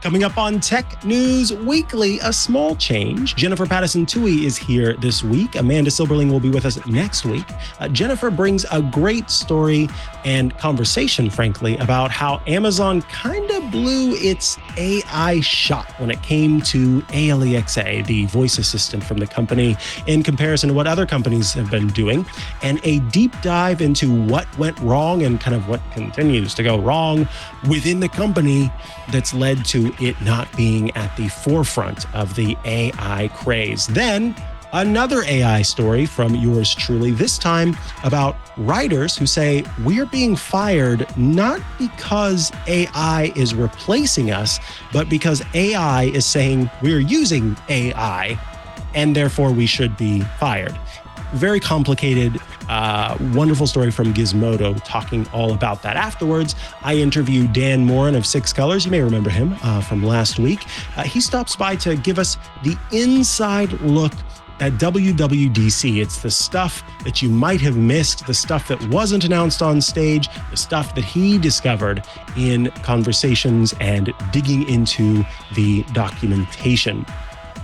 Coming up on Tech News Weekly, a small change. Jennifer Pattison Tuohy is here this week. Amanda Silberling will be with us next week. Jennifer brings a great story and conversation, frankly, about how Amazon kind of blew its AI shot when it came to Alexa, the voice assistant from the company, in comparison to what other companies have been doing, and a deep dive into what went wrong and kind of what continues to go wrong within the company that's led to it not being at the forefront of the AI craze. Then another AI story from yours truly, this time about writers who say we're being fired not because AI is replacing us, but because AI is saying we're using AI and therefore we should be fired. Very complicated, wonderful story from Gizmodo talking all about that. Afterwards, I interviewed Dan Moren of Six Colors. You may remember him from last week. He stops by to give us the inside look at WWDC. It's the stuff that you might have missed, the stuff that wasn't announced on stage, the stuff that he discovered in conversations and digging into the documentation.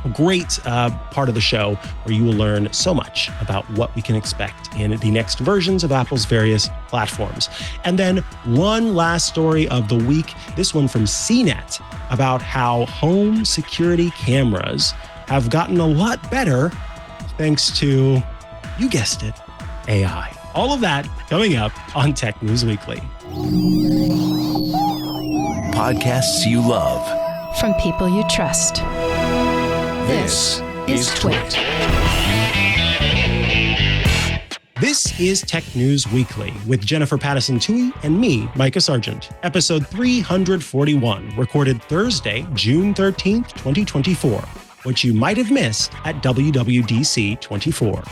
A great part of the show where you will learn so much about what we can expect in the next versions of Apple's various platforms. And then one last story of the week, this one from CNET, about how home security cameras have gotten a lot better thanks to, you guessed it, AI. All of that coming up on Tech News Weekly. Podcasts you love from people you trust. This is TWiT. This is Tech News Weekly with Jennifer Pattison Tuohy and me, Mikah Sargent. Episode 341, recorded Thursday, June 13th, 2024. What you might have missed at WWDC24.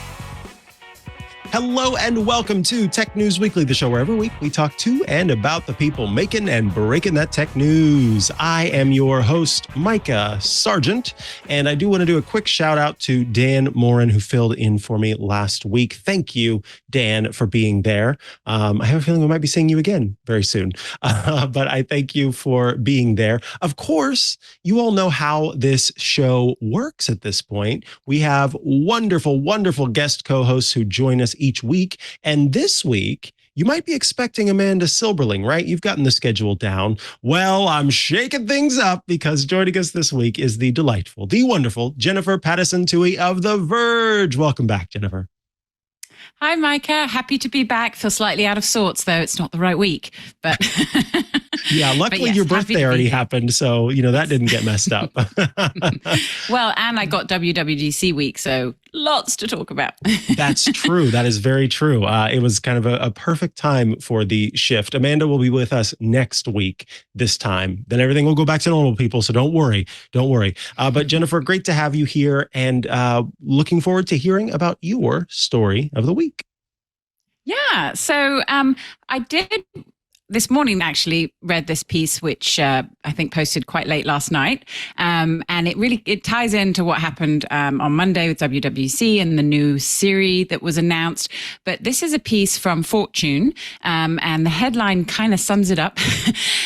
Hello and welcome to Tech News Weekly, the show where every week we talk to and about the people making and breaking that tech news. I am your host, Mikah Sargent, and I do want to do a quick shout out to Dan Moren, who filled in for me last week. Thank you, Dan, for being there. I have a feeling we might be seeing you again very soon, but I thank you for being there. Of course, you all know how this show works at this point. We have wonderful, wonderful guest co-hosts who join us each week. And this week, you might be expecting Amanda Silberling, right? You've gotten the schedule down. Well, I'm shaking things up because joining us this week is the delightful, the wonderful Jennifer Pattison Tuohy of The Verge. Welcome back, Jennifer. Hi, Mikah. Happy to be back. Feel slightly out of sorts, though. It's not the right week, but yeah, luckily your birthday already happened, so that didn't get messed up. Well, and I got WWDC week, so lots to talk about. That's true. That is very true. It was kind of a perfect time for the shift. Amanda will be with us next week this time. Then everything will go back to normal, people, so don't worry. Don't worry. But Jennifer, great to have you here, and looking forward to hearing about your story of the week. Yeah. So I did this morning actually read this piece, which I think posted quite late last night. And it ties into what happened on Monday with WWDC and the new Siri that was announced. But this is a piece from Fortune, and the headline kind of sums it up.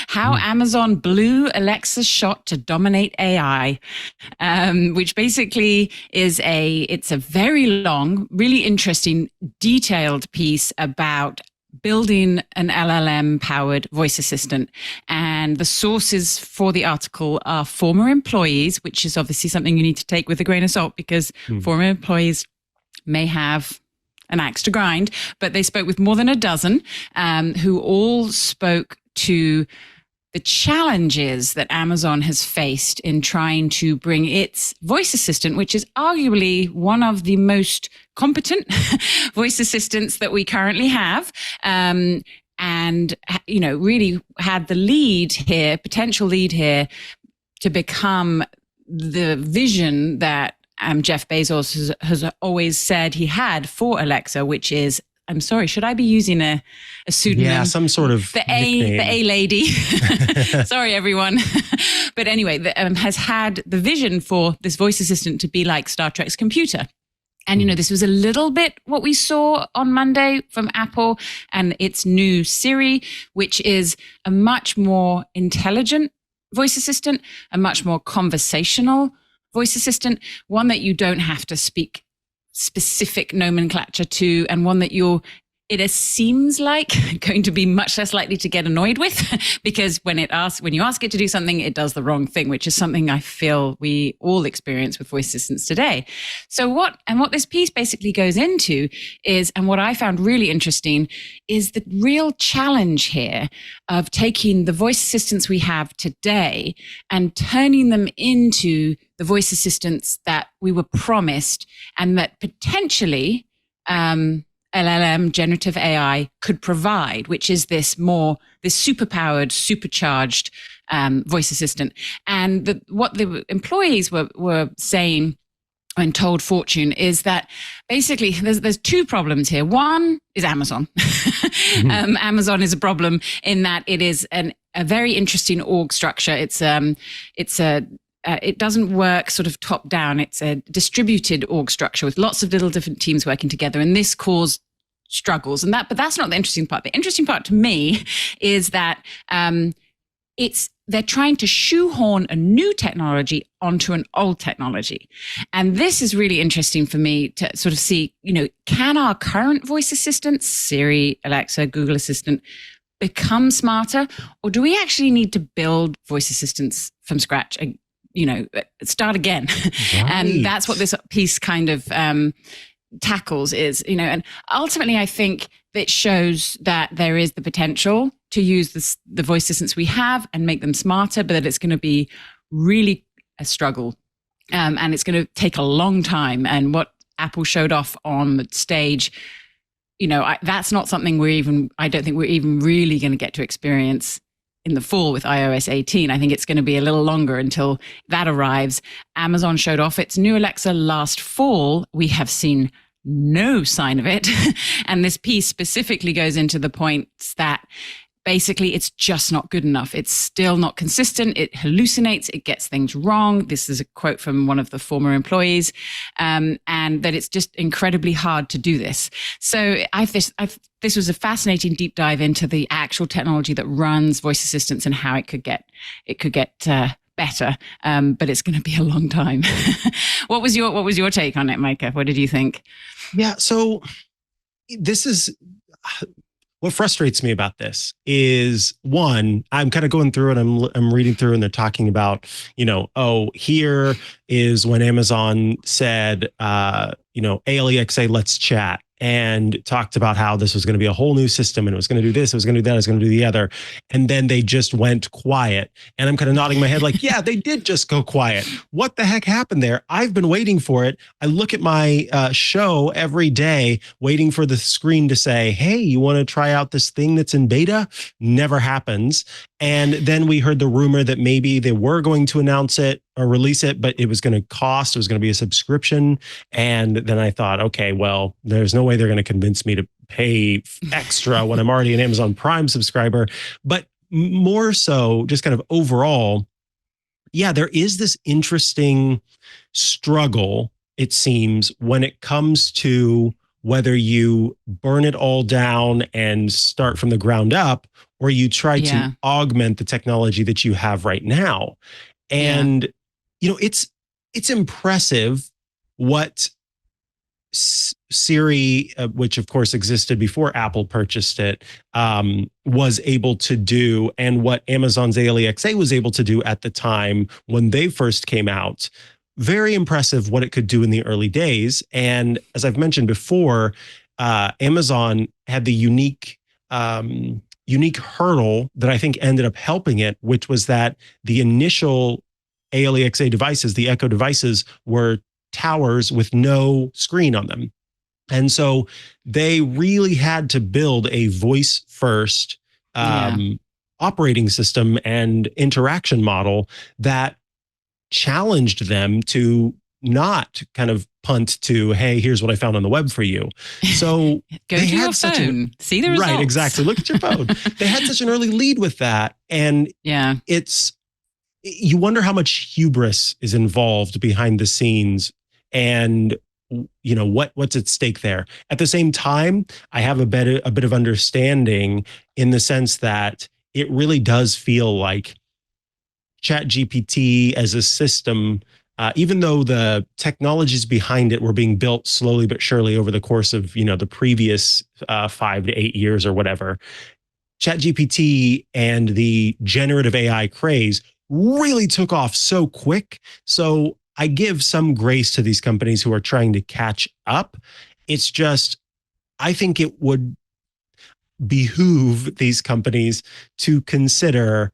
How Amazon blew Alexa's shot to dominate AI, which basically it's a very long, really interesting, detailed piece about building an LLM-powered voice assistant. And the sources for the article are former employees, which is obviously something you need to take with a grain of salt because former employees may have an axe to grind, but they spoke with more than a dozen who all spoke to the challenges that Amazon has faced in trying to bring its voice assistant, which is arguably one of the most competent voice assistants that we currently have, and really had the potential lead here to become the vision that Jeff Bezos has always said he had for Alexa, which is, I'm sorry, should I be using a pseudonym? Yeah, some sort of the A lady. Sorry, everyone. But anyway, has had the vision for this voice assistant to be like Star Trek's computer. And, this was a little bit what we saw on Monday from Apple and its new Siri, which is a much more intelligent voice assistant, a much more conversational voice assistant, one that you don't have to speak specific nomenclature to, and one that it seems like going to be much less likely to get annoyed with because when you ask it to do something, it does the wrong thing, which is something I feel we all experience with voice assistants today. So what this piece basically goes into is, and what I found really interesting is the real challenge here of taking the voice assistants we have today and turning them into the voice assistants that we were promised and that potentially, LLM, generative AI, could provide, which is this superpowered, supercharged voice assistant. And what the employees were saying and told Fortune is that basically there's two problems here. One is Amazon. Mm-hmm. Amazon is a problem in that it is a very interesting org structure. It doesn't work sort of top down. It's a distributed org structure with lots of little different teams working together. And this caused struggles but that's not the interesting part. The interesting part to me is that they're trying to shoehorn a new technology onto an old technology. And this is really interesting for me to sort of see, can our current voice assistants, Siri, Alexa, Google Assistant, become smarter? Or do we actually need to build voice assistants from scratch and start again? Right. And that's what this piece kind of tackles is, and ultimately I think that shows that there is the potential to use the voice assistants we have and make them smarter, but that it's going to be really a struggle. And it's going to take a long time. And what Apple showed off on the stage, that's not something I don't think we're even really going to get to experience in the fall with iOS 18. I think it's going to be a little longer until that arrives. Amazon showed off its new Alexa last fall. We have seen no sign of it. And this piece specifically goes into the points that basically it's just not good enough. It's still not consistent. It hallucinates. It gets things wrong. This is a quote from one of the former employees, and that it's just incredibly hard to do this. So this was a fascinating deep dive into the actual technology that runs voice assistants and how it could get better. But it's going to be a long time. What was your take on it, Mikah? What did you think? Yeah. So this is what frustrates me about this is, one, I'm kind of going through it. I'm reading through and they're talking about, here is when Amazon said, ALEXA, let's chat, and talked about how this was going to be a whole new system and it was going to do this, it was going to do that, it was going to do the other. And then they just went quiet. And I'm kind of nodding my head like, yeah, they did just go quiet. What the heck happened there? I've been waiting for it. I look at my show every day, waiting for the screen to say, hey, you want to try out this thing that's in beta? Never happens. And then we heard the rumor that maybe they were going to announce it or release it, but it was going to cost, it was going to be a subscription. And then I thought, okay, well, there's no way they're going to convince me to pay extra when I'm already an Amazon Prime subscriber. But more so, just kind of overall, yeah, there is this interesting struggle, it seems, when it comes to whether you burn it all down and start from the ground up, or you try to augment the technology that you have right now. And, it's impressive what Siri, which of course existed before Apple purchased it, was able to do, and what Amazon's ALEXA was able to do at the time when they first came out. Very impressive what it could do in the early days. And as I've mentioned before, Amazon had the unique hurdle that I think ended up helping it, which was that the initial ALEXA devices, the Echo devices, were towers with no screen on them. And so they really had to build a voice first operating system and interaction model that challenged them to not kind of punt to, hey, here's what I found on the web for you. So go to your phone, see the results. Right, exactly. Look at your phone. They had such an early lead with that. And you wonder how much hubris is involved behind the scenes and what's at stake there. At the same time, I have a bit of understanding in the sense that it really does feel like ChatGPT as a system, even though the technologies behind it were being built slowly but surely over the course of, the previous 5 to 8 years or whatever, ChatGPT and the generative AI craze really took off so quick. So I give some grace to these companies who are trying to catch up. It's just, I think it would behoove these companies to consider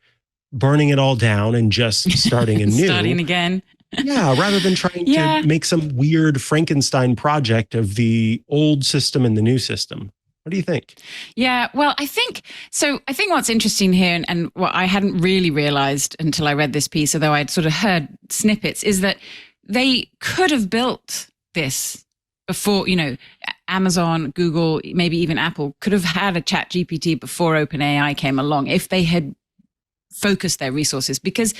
burning it all down and just starting anew. Starting again. Yeah, rather than trying to make some weird Frankenstein project of the old system and the new system. What do you think? Yeah, well, I think what's interesting here, and what I hadn't really realized until I read this piece, although I'd sort of heard snippets, is that they could have built this before, Amazon, Google, maybe even Apple could have had a ChatGPT before OpenAI came along if they had focused their resources, because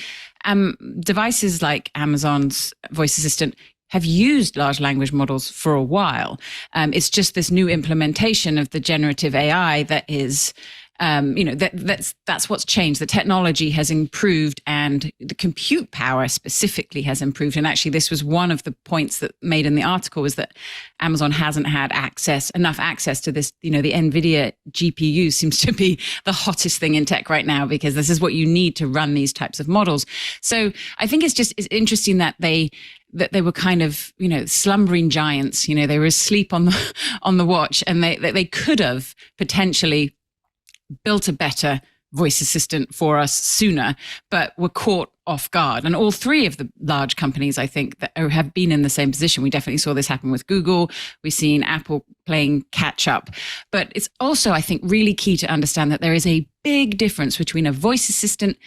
devices like Amazon's voice assistant have used large language models for a while. It's just this new implementation of the generative AI that is, that's what's changed. The technology has improved, and the compute power specifically has improved. And actually, this was one of the points that made in the article, was that Amazon hasn't had enough access to this. The NVIDIA GPU seems to be the hottest thing in tech right now, because this is what you need to run these types of models. So I think it's interesting that they were kind of, slumbering giants. They were asleep on the watch, and they could have potentially built a better voice assistant for us sooner, but were caught off guard. And all three of the large companies, I think, that have been in the same position. We definitely saw this happen with Google. We've seen Apple playing catch up. But it's also, I think, really key to understand that there is a big difference between a voice assistant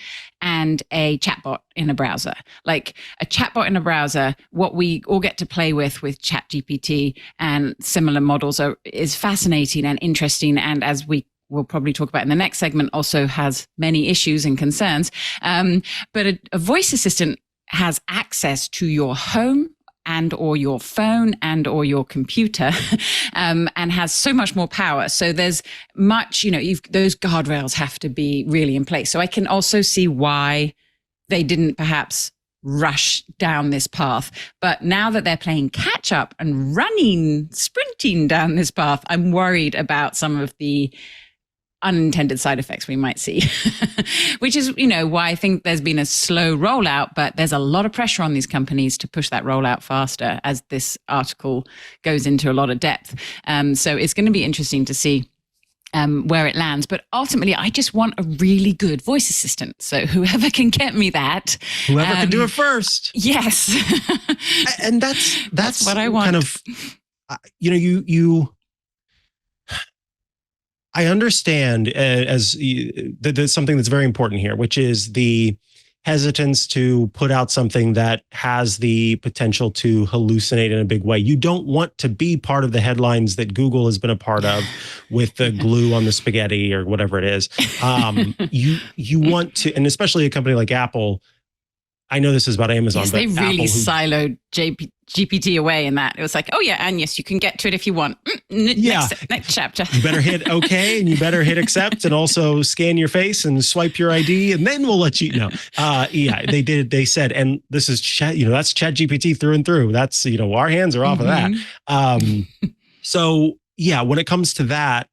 and a chatbot in a browser. Like a chatbot in a browser, what we all get to play with ChatGPT and similar models is fascinating and interesting. And as we'll probably talk about in the next segment, also has many issues and concerns. But a voice assistant has access to your home and or your phone and or your computer, and has so much more power. So there's much, those guardrails have to be really in place. So I can also see why they didn't perhaps rush down this path. But now that they're playing catch up and sprinting down this path, I'm worried about some of the unintended side effects we might see, which is, why I think there's been a slow rollout, but there's a lot of pressure on these companies to push that rollout faster, as this article goes into a lot of depth. So it's going to be interesting to see where it lands. But ultimately, I just want a really good voice assistant. So whoever can get me that. Whoever can do it first. Yes. And that's what I want. Kind of, I understand there's something that's very important here, which is the hesitance to put out something that has the potential to hallucinate in a big way. You don't want to be part of the headlines that Google has been a part of with the glue on the spaghetti or whatever it is. You want to, and especially a company like Apple. I know this is about Amazon, yes, but they really Apple, siloed GPT away in that. It was like, oh yeah, and yes, you can get to it if you want. Next chapter. You better hit OK, and you better hit accept, and also scan your face and swipe your ID, and then we'll let you know. Yeah, they did. They said, and this is chat. That's ChatGPT through and through. That's our hands are off of that. So yeah, when it comes to that,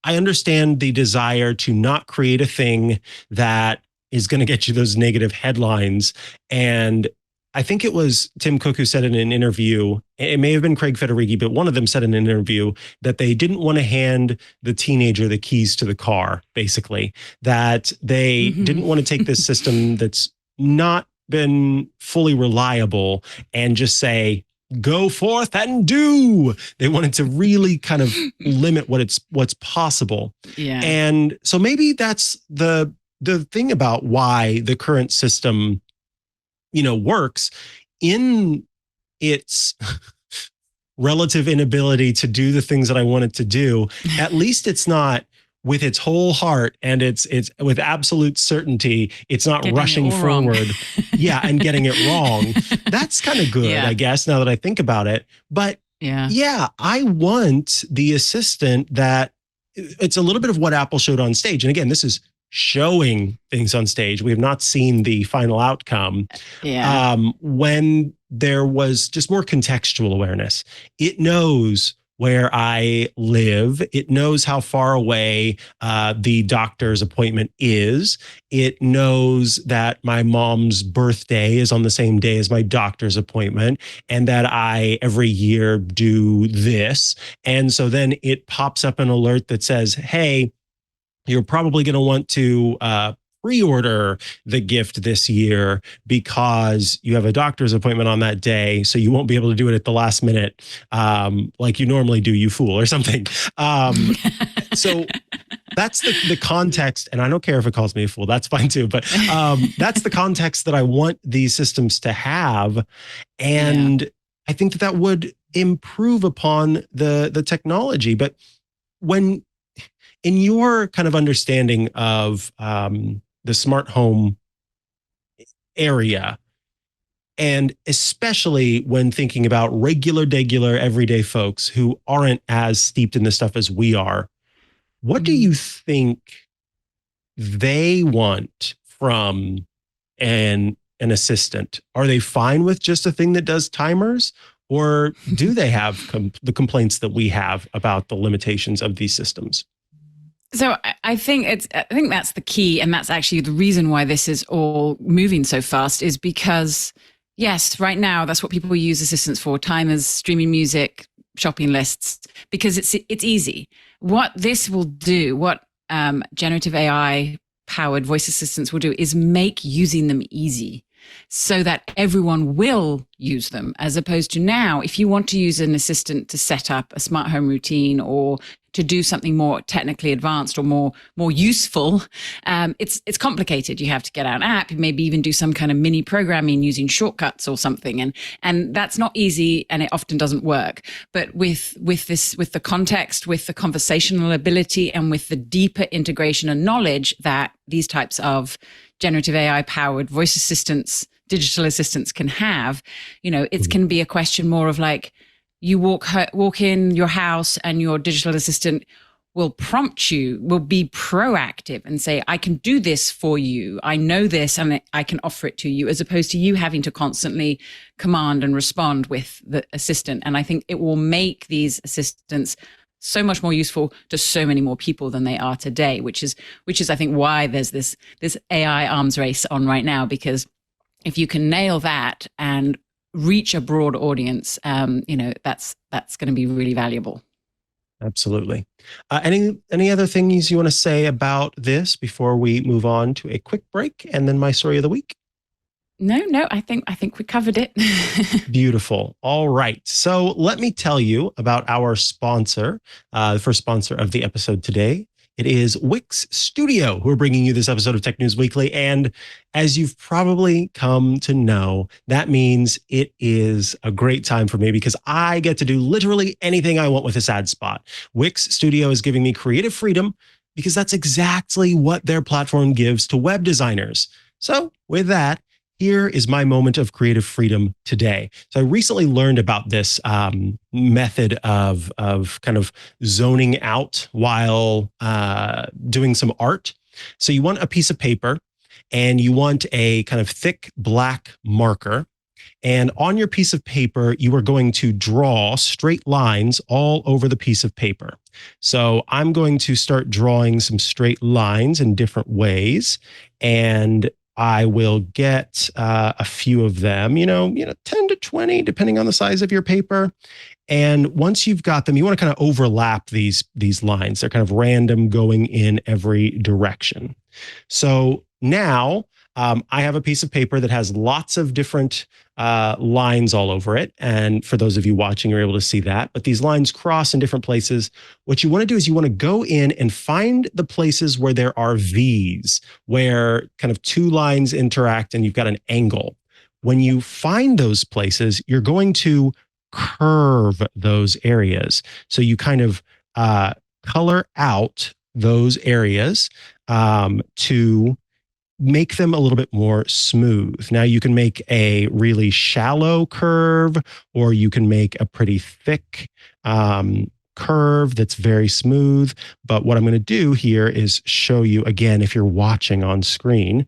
I understand the desire to not create a thing that is going to get you those negative headlines. And I think it was Tim Cook who said in an interview, it may have been Craig Federighi, but one of them said in an interview that they didn't want to hand the teenager the keys to the car, basically, that they didn't want to take this system that's not been fully reliable and just say, go forth and do. They wanted to really kind of limit what's possible. Yeah. And so maybe that's the thing about why the current system, works in its relative inability to do the things that I want it to do. At least it's not with its whole heart, and it's with absolute certainty. It's not rushing forward. Yeah. And getting it wrong. That's kind of good, I guess, now that I think about it. But yeah, I want the assistant that it's a little bit of what Apple showed on stage. And again, this is showing things on stage. We have not seen the final outcome. Yeah. When there was just more contextual awareness, it knows where I live. It knows how far away the doctor's appointment is. It knows that my mom's birthday is on the same day as my doctor's appointment, and that I every year do this. And so then it pops up an alert that says, hey, you're probably going to want to pre-order the gift this year because you have a doctor's appointment on that day, so you won't be able to do it at the last minute like you normally do, you fool, or something. So that's the context, and I don't care if it calls me a fool, that's fine too, but that's the context that I want these systems to have. And I think that would improve upon the technology. But when, in your kind of understanding of the smart home area, and especially when thinking about regular, everyday folks who aren't as steeped in this stuff as we are, what do you think they want from an assistant? Are they fine with just a thing that does timers? Or do they have the complaints that we have about the limitations of these systems? So I think that's the key, and that's actually the reason why this is all moving so fast, is because yes, right now that's what people use assistants for: timers, streaming music, shopping lists, because it's easy. What this will do, what generative AI powered voice assistants will do, is make using them easy, so that everyone will use them, as opposed to now, if you want to use an assistant to set up a smart home routine or to do something more technically advanced or more useful, it's complicated. You have to get out an app, maybe even do some kind of mini programming using shortcuts or something, and that's not easy, and it often doesn't work. But with the context, with the conversational ability, and with the deeper integration and knowledge that these types of generative AI powered voice assistants, digital assistants can have, it can be a question more of like, you walk in your house and your digital assistant will prompt you, will be proactive and say, I can do this for you. I know this and I can offer it to you, as opposed to you having to constantly command and respond with the assistant. And I think it will make these assistants so much more useful to so many more people than they are today, which is I think why there's this AI arms race on right now, because if you can nail that and reach a broad audience, that's going to be really valuable. Absolutely. Any other things you want to say about this before we move on to a quick break and then my story of the week? No, I think we covered it. Beautiful. All right. So let me tell you about our sponsor, the first sponsor of the episode today. It is Wix Studio, who are bringing you this episode of Tech News Weekly. And as you've probably come to know, that means it is a great time for me because I get to do literally anything I want with this ad spot. Wix Studio is giving me creative freedom because that's exactly what their platform gives to web designers. So with that, here is my moment of creative freedom today. So I recently learned about this method of kind of zoning out while doing some art. So you want a piece of paper and you want a kind of thick black marker. And on your piece of paper, you are going to draw straight lines all over the piece of paper. So I'm going to start drawing some straight lines in different ways. And I will get a few of them, 10 to 20, depending on the size of your paper. And once you've got them, you want to kind of overlap these lines. They're kind of random, going in every direction. So now I have a piece of paper that has lots of different lines all over it. And for those of you watching, you're able to see that. But these lines cross in different places. What you want to do is you want to go in and find the places where there are V's, where kind of two lines interact and you've got an angle. When you find those places, you're going to curve those areas. So you kind of color out those areas to make them a little bit more smooth. Now you can make a really shallow curve, or you can make a pretty thick curve that's very smooth. But what I'm going to do here is show you again, if you're watching on screen,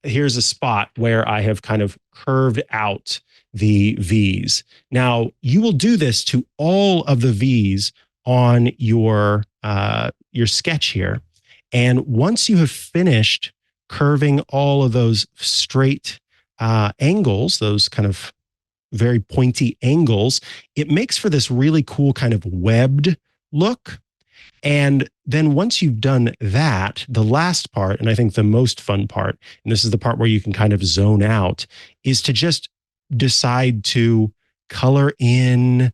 here's a spot where I have kind of curved out the V's. Now, you will do this to all of the V's on your sketch here. And once you have finished curving all of those straight angles, those kind of very pointy angles, it makes for this really cool kind of webbed look. And then once you've done that, the last part, and I think the most fun part, and this is the part where you can kind of zone out, is to just decide to color in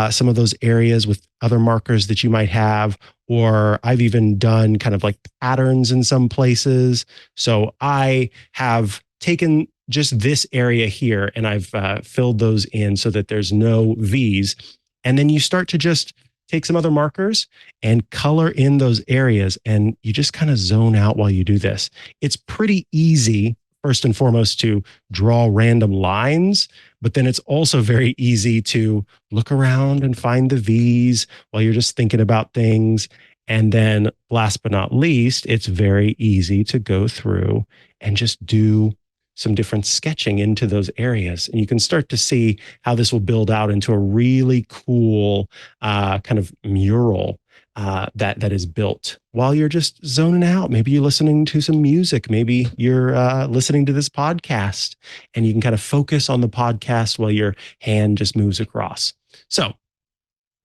some of those areas with other markers that you might have, or I've even done kind of like patterns in some places. So I have taken just this area here and I've filled those in so that there's no V's. And then you start to just take some other markers and color in those areas, and you just kind of zone out while you do this. It's pretty easy, first and foremost, to draw random lines, but then it's also very easy to look around and find the V's while you're just thinking about things. And then last but not least, it's very easy to go through and just do some different sketching into those areas. And you can start to see how this will build out into a really cool kind of mural that is built while you're just zoning out. Maybe you're listening to some music. Maybe you're listening to this podcast and you can kind of focus on the podcast while your hand just moves across. So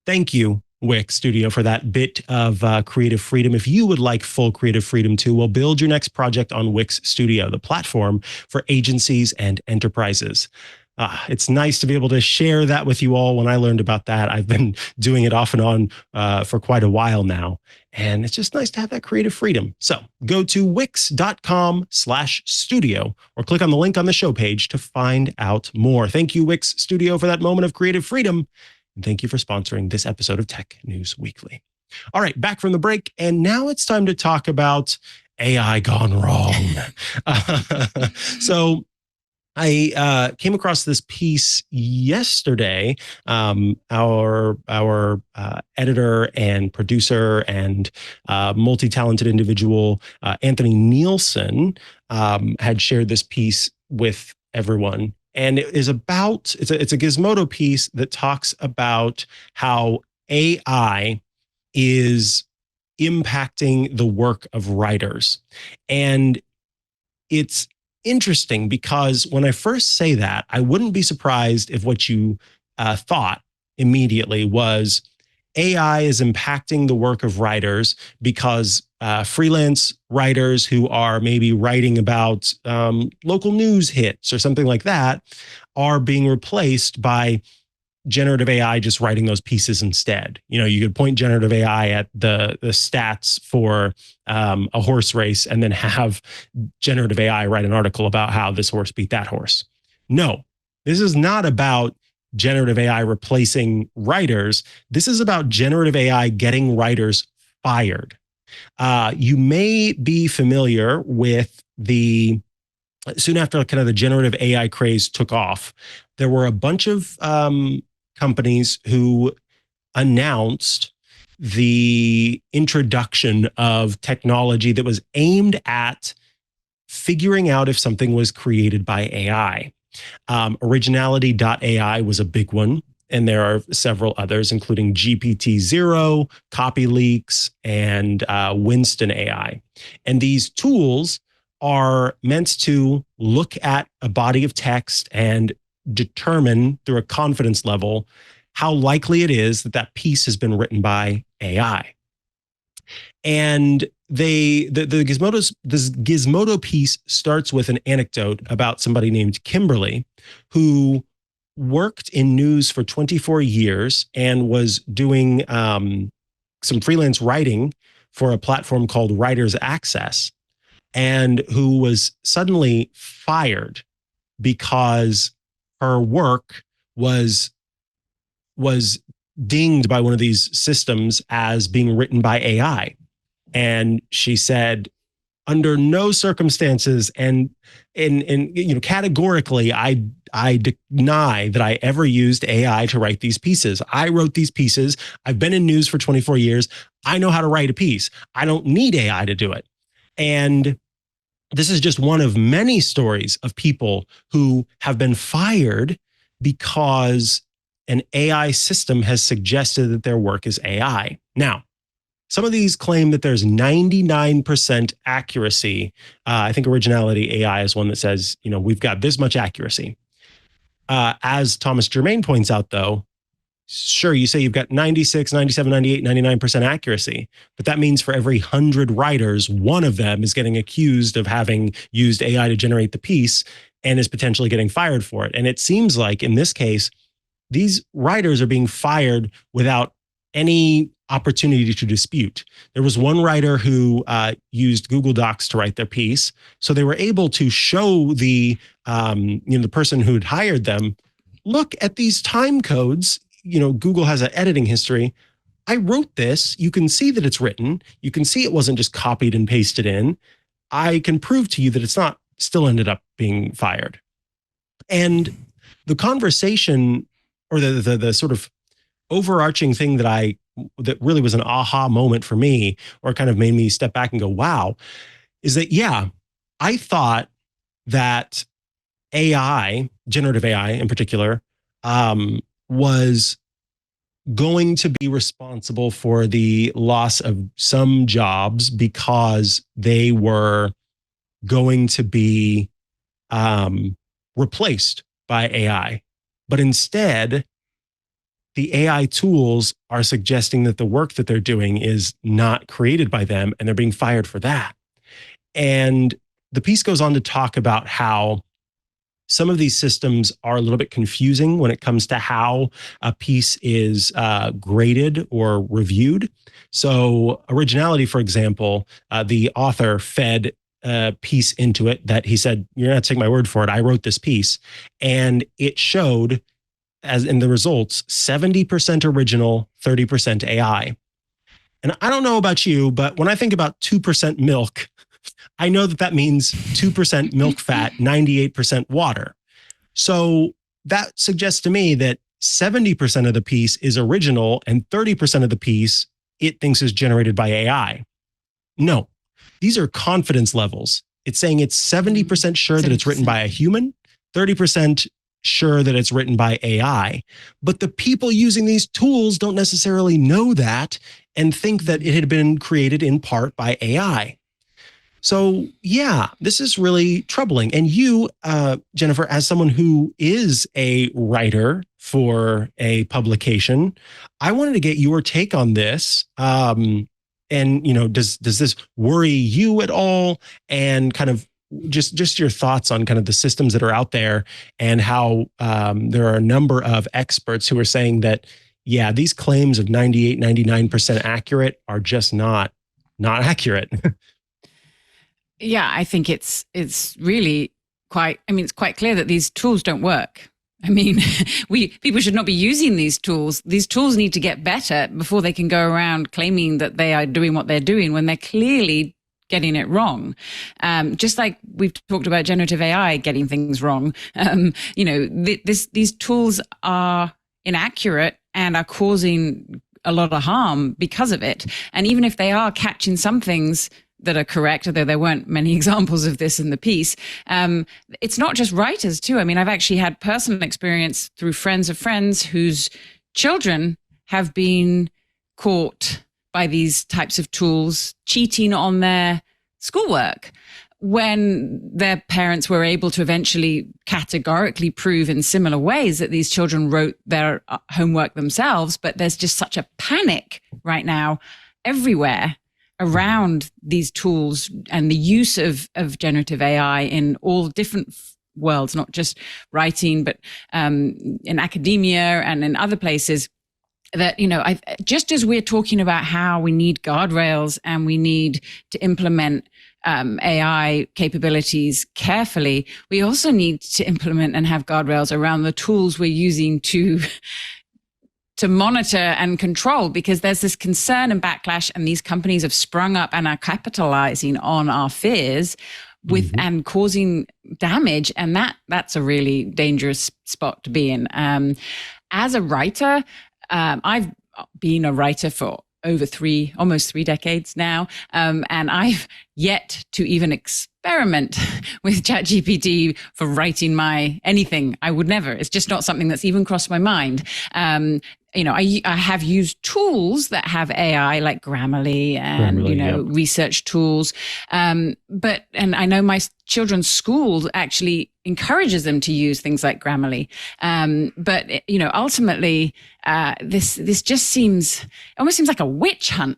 thank you, Wix Studio, for that bit of creative freedom. If you would like full creative freedom too, well, build your next project on Wix Studio, the platform for agencies and enterprises. It's nice to be able to share that with you all. When I learned about that, I've been doing it off and on for quite a while now. And it's just nice to have that creative freedom. So go to wix.com/studio or click on the link on the show page to find out more. Thank you, Wix Studio, for that moment of creative freedom. And thank you for sponsoring this episode of Tech News Weekly. All right, back from the break. And now it's time to talk about AI gone wrong. So I came across this piece yesterday. Our editor and producer and multi-talented individual, Anthony Nielsen, had shared this piece with everyone. And it is about, it's a Gizmodo piece that talks about how AI is impacting the work of writers. And it's interesting because when I first say that, I wouldn't be surprised if what you thought immediately was AI is impacting the work of writers because freelance writers who are maybe writing about local news hits or something like that are being replaced by generative AI just writing those pieces instead. You know, you could point generative AI at the stats for a horse race and then have generative AI write an article about how this horse beat that horse. No, this is not about generative AI replacing writers. This is about generative AI getting writers fired. You may be familiar with soon after kind of the generative AI craze took off, there were a bunch of companies who announced the introduction of technology that was aimed at figuring out if something was created by AI. Originality.ai was a big one. And there are several others, including GPT-0, CopyLeaks, and Winston AI. And these tools are meant to look at a body of text and determine through a confidence level how likely it is that that piece has been written by AI. And the Gizmodo piece starts with an anecdote about somebody named Kimberly, who worked in news for 24 years and was doing some freelance writing for a platform called Writers Access, and who was suddenly fired because her work was dinged by one of these systems as being written by AI. And she said, under no circumstances and categorically, I I deny that I ever used AI to write these pieces. I wrote these pieces. I've been in news for 24 years. I know how to write a piece. I don't need AI to do it. And this is just one of many stories of people who have been fired because an AI system has suggested that their work is AI. Now, some of these claim that there's 99% accuracy. I think Originality.ai is one that says, we've got this much accuracy. As Thomas Germain points out, though, sure, you say you've got 96, 97, 98, 99% accuracy, but that means for every 100 writers, one of them is getting accused of having used AI to generate the piece and is potentially getting fired for it. And it seems like in this case, these writers are being fired without any opportunity to dispute. There was one writer who used Google Docs to write their piece, so they were able to show the person who'd hired them, look at these time codes. Google has an editing history. I wrote this. You can see that it's written. You can see it wasn't just copied and pasted in. I can prove to you that it's not. Still ended up being fired. And the conversation, or the sort of overarching thing that really was an aha moment for me, or kind of made me step back and go, wow, is that, I thought that AI, generative AI in particular, was going to be responsible for the loss of some jobs because they were going to be replaced by AI. But instead, the AI tools are suggesting that the work that they're doing is not created by them, and they're being fired for that. And the piece goes on to talk about how some of these systems are a little bit confusing when it comes to how a piece is graded or reviewed. So Originality, for example, the author fed a piece into it that he said, you're not taking my word for it. I wrote this piece. And it showed, as in the results, 70% original, 30% AI. And I don't know about you, but when I think about 2% milk, I know that means 2% milk fat, 98% water. So that suggests to me that 70% of the piece is original and 30% of the piece it thinks is generated by AI. No, these are confidence levels. It's saying it's 70% sure 70%. That it's written by a human, 30% sure that it's written by AI. But the people using these tools don't necessarily know that and think that it had been created in part by AI. So this is really troubling. And you, Jennifer, as someone who is a writer for a publication, I wanted to get your take on this. And does this worry you at all? And kind of just your thoughts on kind of the systems that are out there, and how there are a number of experts who are saying that, these claims of 98, 99% accurate are just not accurate. Yeah, I think it's really it's quite clear that these tools don't work. I mean, people should not be using these tools. These tools need to get better before they can go around claiming that they are doing what they're doing when they're clearly getting it wrong. Just like we've talked about generative AI getting things wrong. These tools are inaccurate and are causing a lot of harm because of it. And even if they are catching some things that are correct, although there weren't many examples of this in the piece. It's not just writers too. I mean, I've actually had personal experience through friends of friends whose children have been caught by these types of tools cheating on their schoolwork, when their parents were able to eventually categorically prove in similar ways that these children wrote their homework themselves. But there's just such a panic right now everywhere around these tools and the use of generative AI in all different worlds, not just writing, but in academia and in other places, that, just as we're talking about how we need guardrails and we need to implement AI capabilities carefully, we also need to implement and have guardrails around the tools we're using to monitor and control, because there's this concern and backlash, and these companies have sprung up and are capitalizing on our fears. with and causing damage. And that's a really dangerous spot to be in. As a writer, I've been a writer for over almost 3 decades now. And I've yet to even experiment with ChatGPT for writing anything. I would never. It's just not something that's even crossed my mind. I have used tools that have AI like Grammarly and, research tools. But I know my children's school actually encourages them to use things like Grammarly. But ultimately, this just almost seems like a witch hunt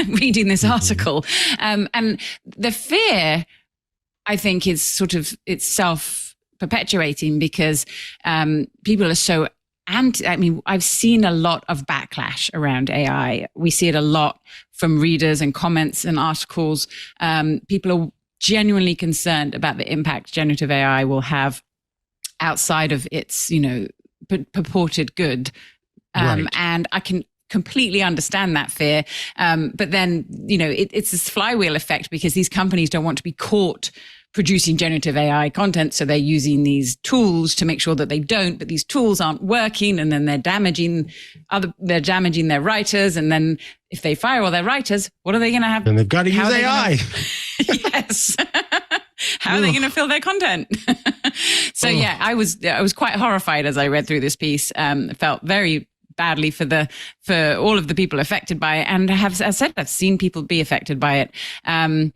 reading this article. And the fear, I think, is sort of, it's self-perpetuating because people are so I've seen a lot of backlash around AI. We see it a lot from readers and comments and articles. People are genuinely concerned about the impact generative AI will have outside of its, purported good. And I can completely understand that fear. But then, it's this flywheel effect because these companies don't want to be caught producing generative AI content. So they're using these tools to make sure that they don't, but these tools aren't working. And then they're damaging their writers. And then if they fire all their writers, what are they going to have? Then they've got to use AI. Yes. How are they going to fill their content? So I was quite horrified as I read through this piece. Felt very badly for all of the people affected by it. And as I said, I've seen people be affected by it. At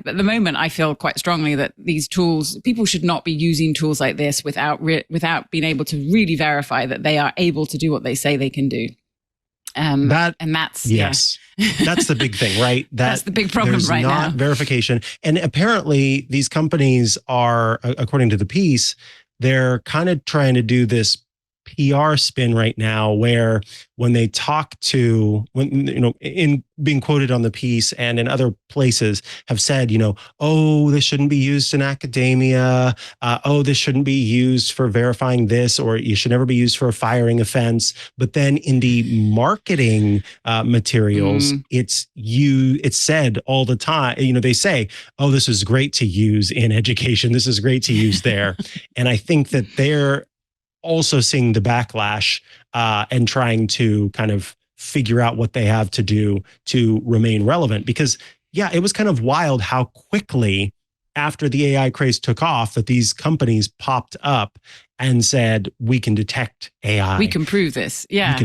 the moment, I feel quite strongly that these tools, people should not be using tools like this without being able to really verify that they are able to do what they say they can do. That's the big thing, right? That's the big problem right now. Not verification. And apparently these companies are, according to the piece, they're kind of trying to do this PR spin right now where when they talk in being quoted on the piece and in other places have said, this shouldn't be used in academia. This shouldn't be used for verifying this, or you should never be used for a firing offense. But then in the marketing materials, it's said all the time, they say, this is great to use in education. This is great to use there. And I think that they're also seeing the backlash and trying to kind of figure out what they have to do to remain relevant. Because, it was kind of wild how quickly after the AI craze took off that these companies popped up and said, we can detect AI. We can prove this. Yeah.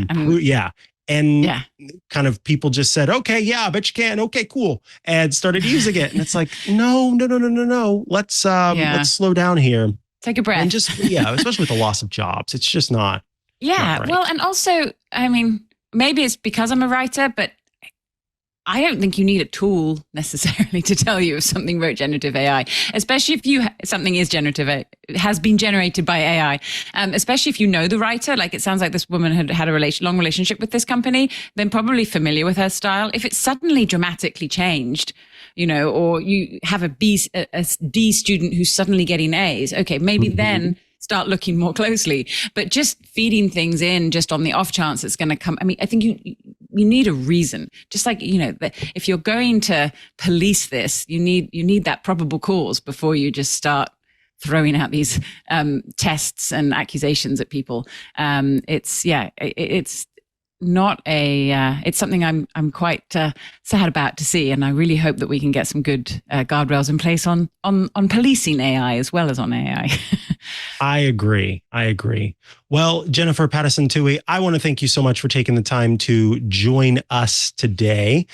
And kind of people just said, okay, I bet you can. Okay, cool. And started using it. And it's like, no. Let's slow down here. Take a breath. And just, especially with the loss of jobs, it's just not. Yeah. Not right. Well, and also, maybe it's because I'm a writer, but I don't think you need a tool necessarily to tell you if something wrote generative AI, especially if something is has been generated by AI, especially if you know the writer. Like it sounds like this woman had a long relationship with this company, then probably familiar with her style. If it's suddenly dramatically changed, or you have a D student who's suddenly getting A's, okay, maybe then start looking more closely. But just feeding things in just on the off chance it's going to come. I think you need a reason. Just like, if you're going to police this, you need that probable cause before you just start throwing out these tests and accusations at people. It's not it's something I'm quite sad about to see, and I really hope that we can get some good guardrails in place on policing AI as well as on AI. I agree. Well, Jennifer Pattison Tuohy, I want to thank you so much for taking the time to join us today.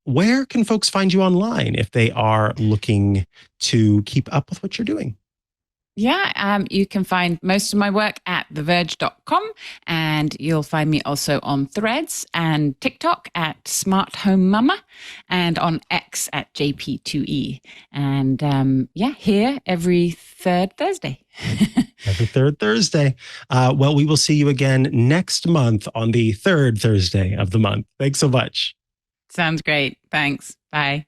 Where can folks find you online if they are looking to keep up with what you're doing? Yeah, you can find most of my work at theverge.com, and you'll find me also on Threads and TikTok at Smart Home Mama, and on X at JP2E. And here every third Thursday. Every third Thursday. Well, we will see you again next month on the third Thursday of the month. Thanks so much. Sounds great. Thanks. Bye.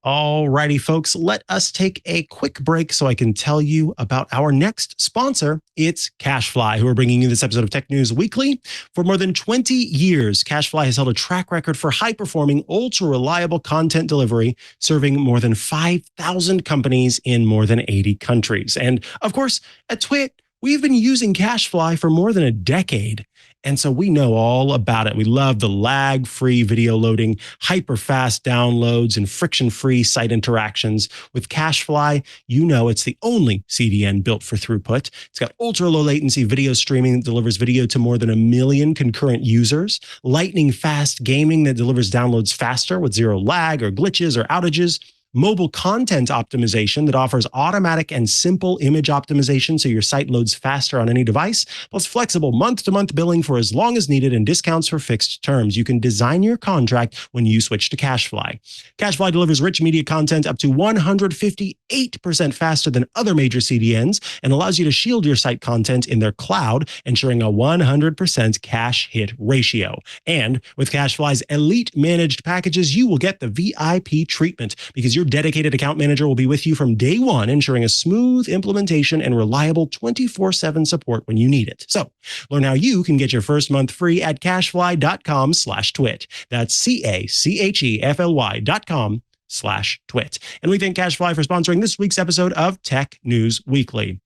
Alrighty, folks, let us take a quick break so I can tell you about our next sponsor. It's Cashfly, who are bringing you this episode of Tech News Weekly. For more than 20 years, Cashfly has held a track record for high-performing, ultra-reliable content delivery, serving more than 5,000 companies in more than 80 countries. And of course, at TWiT, we've been using Cashfly for more than a decade. And so we know all about it. We love the lag-free video loading, hyper-fast downloads, and friction-free site interactions. With Cashfly, you know it's the only CDN built for throughput. It's got ultra-low latency video streaming that delivers video to more than 1 million concurrent users, lightning-fast gaming that delivers downloads faster with zero lag or glitches or outages, mobile content optimization that offers automatic and simple image optimization so your site loads faster on any device, plus flexible month-to-month billing for as long as needed and discounts for fixed terms. You can design your contract when you switch to Cashfly. Cashfly delivers rich media content up to 158% faster than other major CDNs and allows you to shield your site content in their cloud, ensuring a 100% cache hit ratio. And with Cashfly's elite managed packages, you will get the VIP treatment because your dedicated account manager will be with you from day one, ensuring a smooth implementation and reliable 24/7 support when you need it. So learn how you can get your first month free at cashfly.com/twit. That's CACHEFLY.com/twit. And we thank Cashfly for sponsoring this week's episode of Tech News Weekly.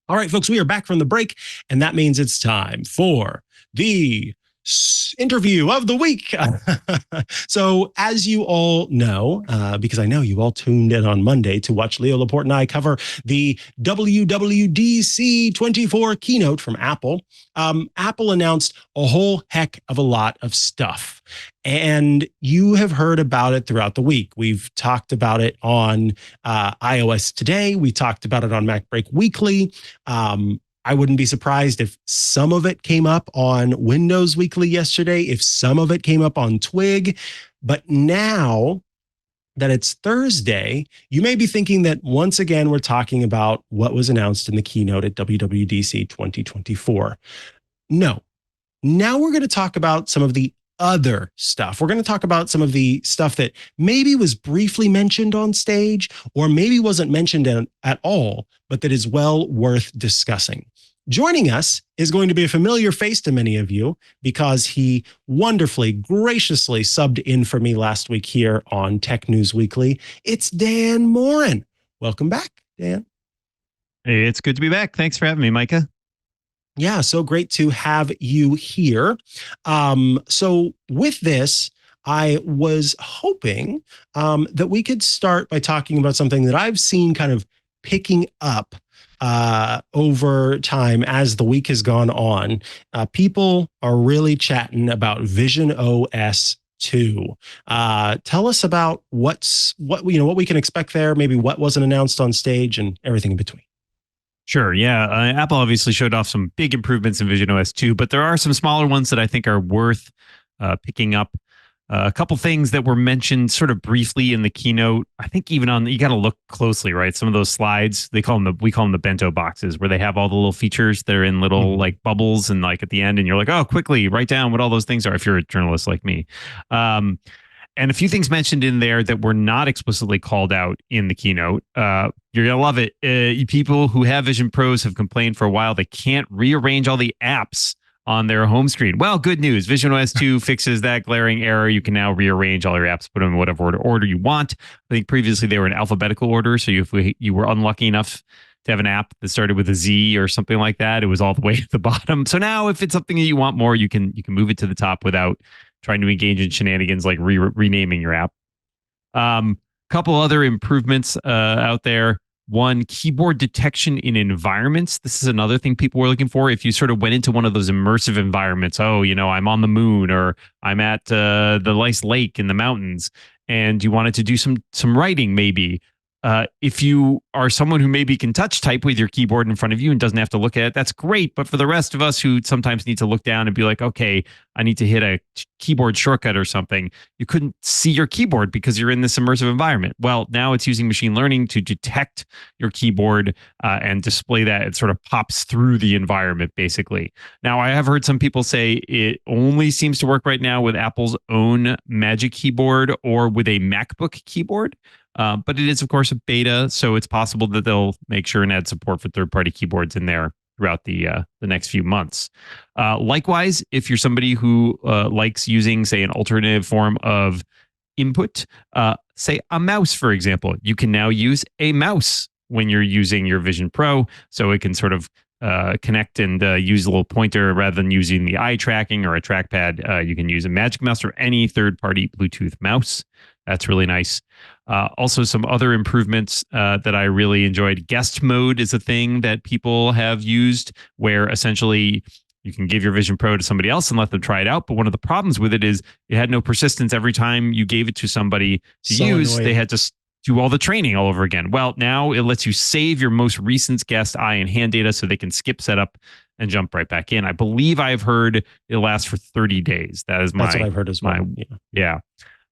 All right, folks, we are back from the break, and that means it's time for the interview of the week. So as you all know, because I know you all tuned in on Monday to watch Leo Laporte and I cover the WWDC24 keynote from Apple, Apple announced a whole heck of a lot of stuff. And you have heard about it throughout the week. We've talked about it on iOS Today. We talked about it on MacBreak Weekly. I wouldn't be surprised if some of it came up on Windows Weekly yesterday, if some of it came up on Twig. But now that it's Thursday, you may be thinking that once again, we're talking about what was announced in the keynote at WWDC 2024. No, now we're going to talk about some of the other stuff. We're going to talk about some of the stuff that maybe was briefly mentioned on stage or maybe wasn't mentioned at all, but that is well worth discussing. Joining us is going to be a familiar face to many of you because he wonderfully, graciously subbed in for me last week here on Tech News Weekly. It's Dan Moren. Welcome back, Dan. Hey, it's good to be back. Thanks for having me, Mikah. Yeah, so great to have you here. So with this, I was hoping that we could start by talking about something that I've seen kind of picking up over time as the week has gone on. People are really chatting about Vision OS 2. Tell us about what we can expect there, maybe what wasn't announced on stage and everything in between. Sure. Yeah. Apple obviously showed off some big improvements in Vision OS 2, but there are some smaller ones that I think are worth picking up. A couple things that were mentioned sort of briefly in the keynote. I think even you got to look closely, right? Some of those slides, we call them the bento boxes, where they have all the little features that are in little like bubbles and like at the end, and you're like, oh, quickly write down what all those things are if you're a journalist like me. And a few things mentioned in there that were not explicitly called out in the keynote. You're going to love it. People who have Vision Pros have complained for a while they can't rearrange all the apps on their home screen. Well, good news. Vision OS 2 fixes that glaring error. You can now rearrange all your apps, put them in whatever order you want. I think previously they were in alphabetical order. So if you were unlucky enough to have an app that started with a Z or something like that, it was all the way at the bottom. So now if it's something that you want more, you can move it to the top without trying to engage in shenanigans like renaming your app. Couple other improvements out there. One, keyboard detection in environments. This is another thing people were looking for. If you sort of went into one of those immersive environments, I'm on the moon or I'm at the nice lake in the mountains, and you wanted to do some writing maybe. If you are someone who maybe can touch type with your keyboard in front of you and doesn't have to look at it, that's great. But for the rest of us who sometimes need to look down and be like, okay, I need to hit a keyboard shortcut or something, you couldn't see your keyboard because you're in this immersive environment. Well, now it's using machine learning to detect your keyboard and display that. It sort of pops through the environment, basically. Now, I have heard some people say it only seems to work right now with Apple's own Magic Keyboard or with a MacBook keyboard. But it is, of course, a beta, so it's possible that they'll make sure and add support for third-party keyboards in there throughout the next few months. Likewise, if you're somebody who likes using, say, an alternative form of input, say a mouse, for example, you can now use a mouse when you're using your Vision Pro, so it can sort of connect and use a little pointer rather than using the eye tracking or a trackpad. You can use a Magic Mouse or any third-party Bluetooth mouse. That's really nice. Also, some other improvements that I really enjoyed. Guest mode is a thing that people have used where essentially you can give your Vision Pro to somebody else and let them try it out. But one of the problems with it is it had no persistence. Every time you gave it to somebody to use, annoying. They had to do all the training all over again. Well, now it lets you save your most recent guest eye and hand data so they can skip setup and jump right back in. I believe I've heard it lasts for 30 days. That's what I've heard as well. Yeah.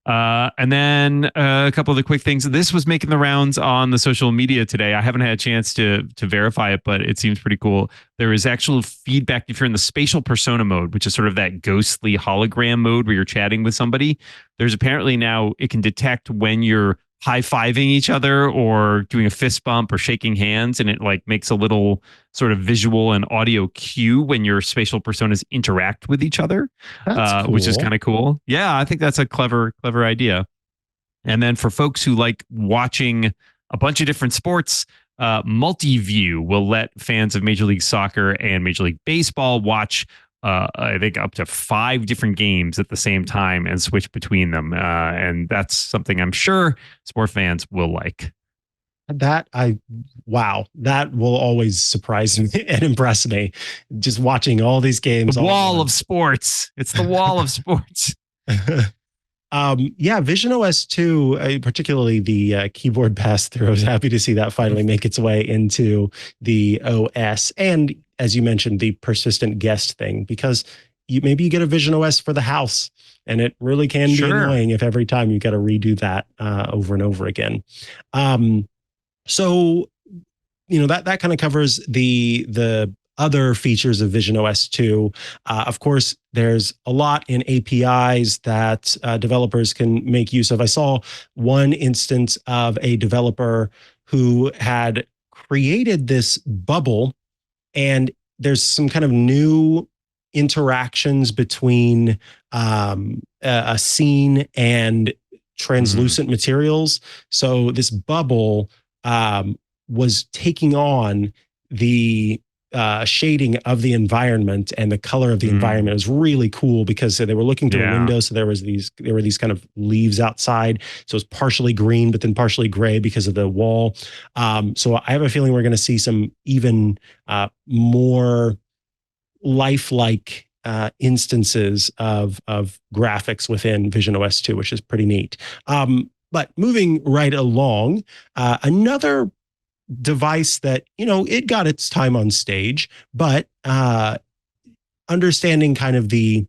And then a couple of the quick things. This was making the rounds on the social media today. I haven't had a chance to verify it, but it seems pretty cool. There is actual feedback if you're in the spatial persona mode, which is sort of that ghostly hologram mode where you're chatting with somebody. There's apparently now it can detect when you're high-fiving each other or doing a fist bump or shaking hands, and it like makes a little sort of visual and audio cue when your spatial personas interact with each other, cool. Which is kind of cool. Yeah, I think that's a clever idea. And then for folks who like watching a bunch of different sports, multi-view will let fans of Major League Soccer and Major League Baseball watch I think up to 5 different games at the same time and switch between them. And that's something I'm sure sport fans will like. That will always surprise me and impress me. Just watching all these games. The wall of sports. It's the wall of sports. Vision OS 2, particularly the keyboard pass-through. I was happy to see that finally make its way into the OS. And as you mentioned, the persistent guest thing, because maybe you get a Vision OS for the house, and it really can be annoying if every time you got to redo that over and over again. So, that kind of covers the other features of Vision OS 2. Of course, there's a lot in APIs that developers can make use of. I saw one instance of a developer who had created this bubble, and there's some kind of new interactions between a scene and translucent materials. So this bubble was taking on the shading of the environment and the color of the environment. It was really cool because they were looking through a window. So there were these kind of leaves outside. So it was partially green, but then partially gray because of the wall. So I have a feeling we're going to see some even more lifelike instances of graphics within Vision OS 2, which is pretty neat. But moving right along, another device that, it got its time on stage, but understanding kind of the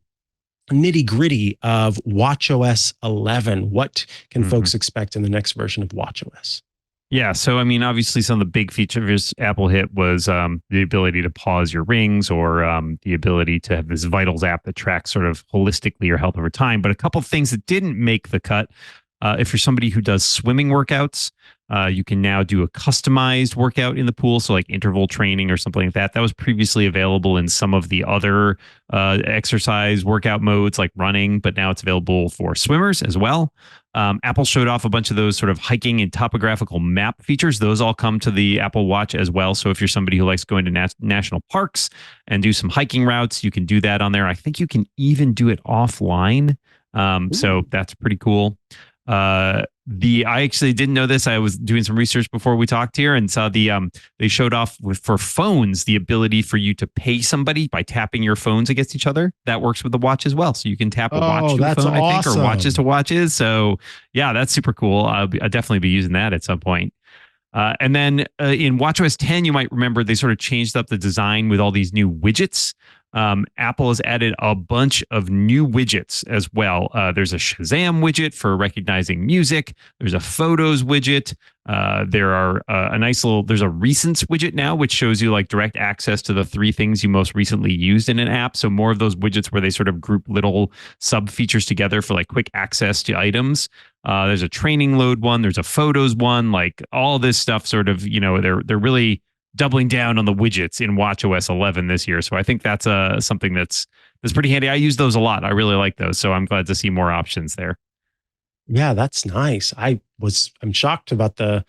nitty-gritty of watchOS 11. What can folks expect in the next version of watchOS? Yeah, so I mean, obviously some of the big features Apple hit was the ability to pause your rings, or the ability to have this Vitals app that tracks sort of holistically your health over time. But a couple of things that didn't make the cut. If you're somebody who does swimming workouts, you can now do a customized workout in the pool. So like interval training or something like that. That was previously available in some of the other exercise workout modes like running, but now it's available for swimmers as well. Apple showed off a bunch of those sort of hiking and topographical map features. Those all come to the Apple Watch as well. So if you're somebody who likes going to national parks and do some hiking routes, you can do that on there. I think you can even do it offline. So that's pretty cool. I actually didn't know this. I was doing some research before we talked here and saw they showed off for phones the ability for you to pay somebody by tapping your phones against each other. That works with the watch as well. So you can tap a watch to a phone, I think, or watches to watches. So yeah, that's super cool. I'll definitely be using that at some point. And then in watchOS 10, you might remember they sort of changed up the design with all these new widgets. Apple has added a bunch of new widgets as well. There's a Shazam widget for recognizing music. There's a Photos widget. There are there's a Recents widget now, which shows you like direct access to the 3 things you most recently used in an app. So more of those widgets where they sort of group little sub features together for like quick access to items. There's a training load one. There's a Photos one. Like all this stuff sort of, they're really doubling down on the widgets in watchOS 11 this year. So I think that's something that's pretty handy. I use those a lot. I really like those. So I'm glad to see more options there. Yeah, that's nice. I'm shocked about the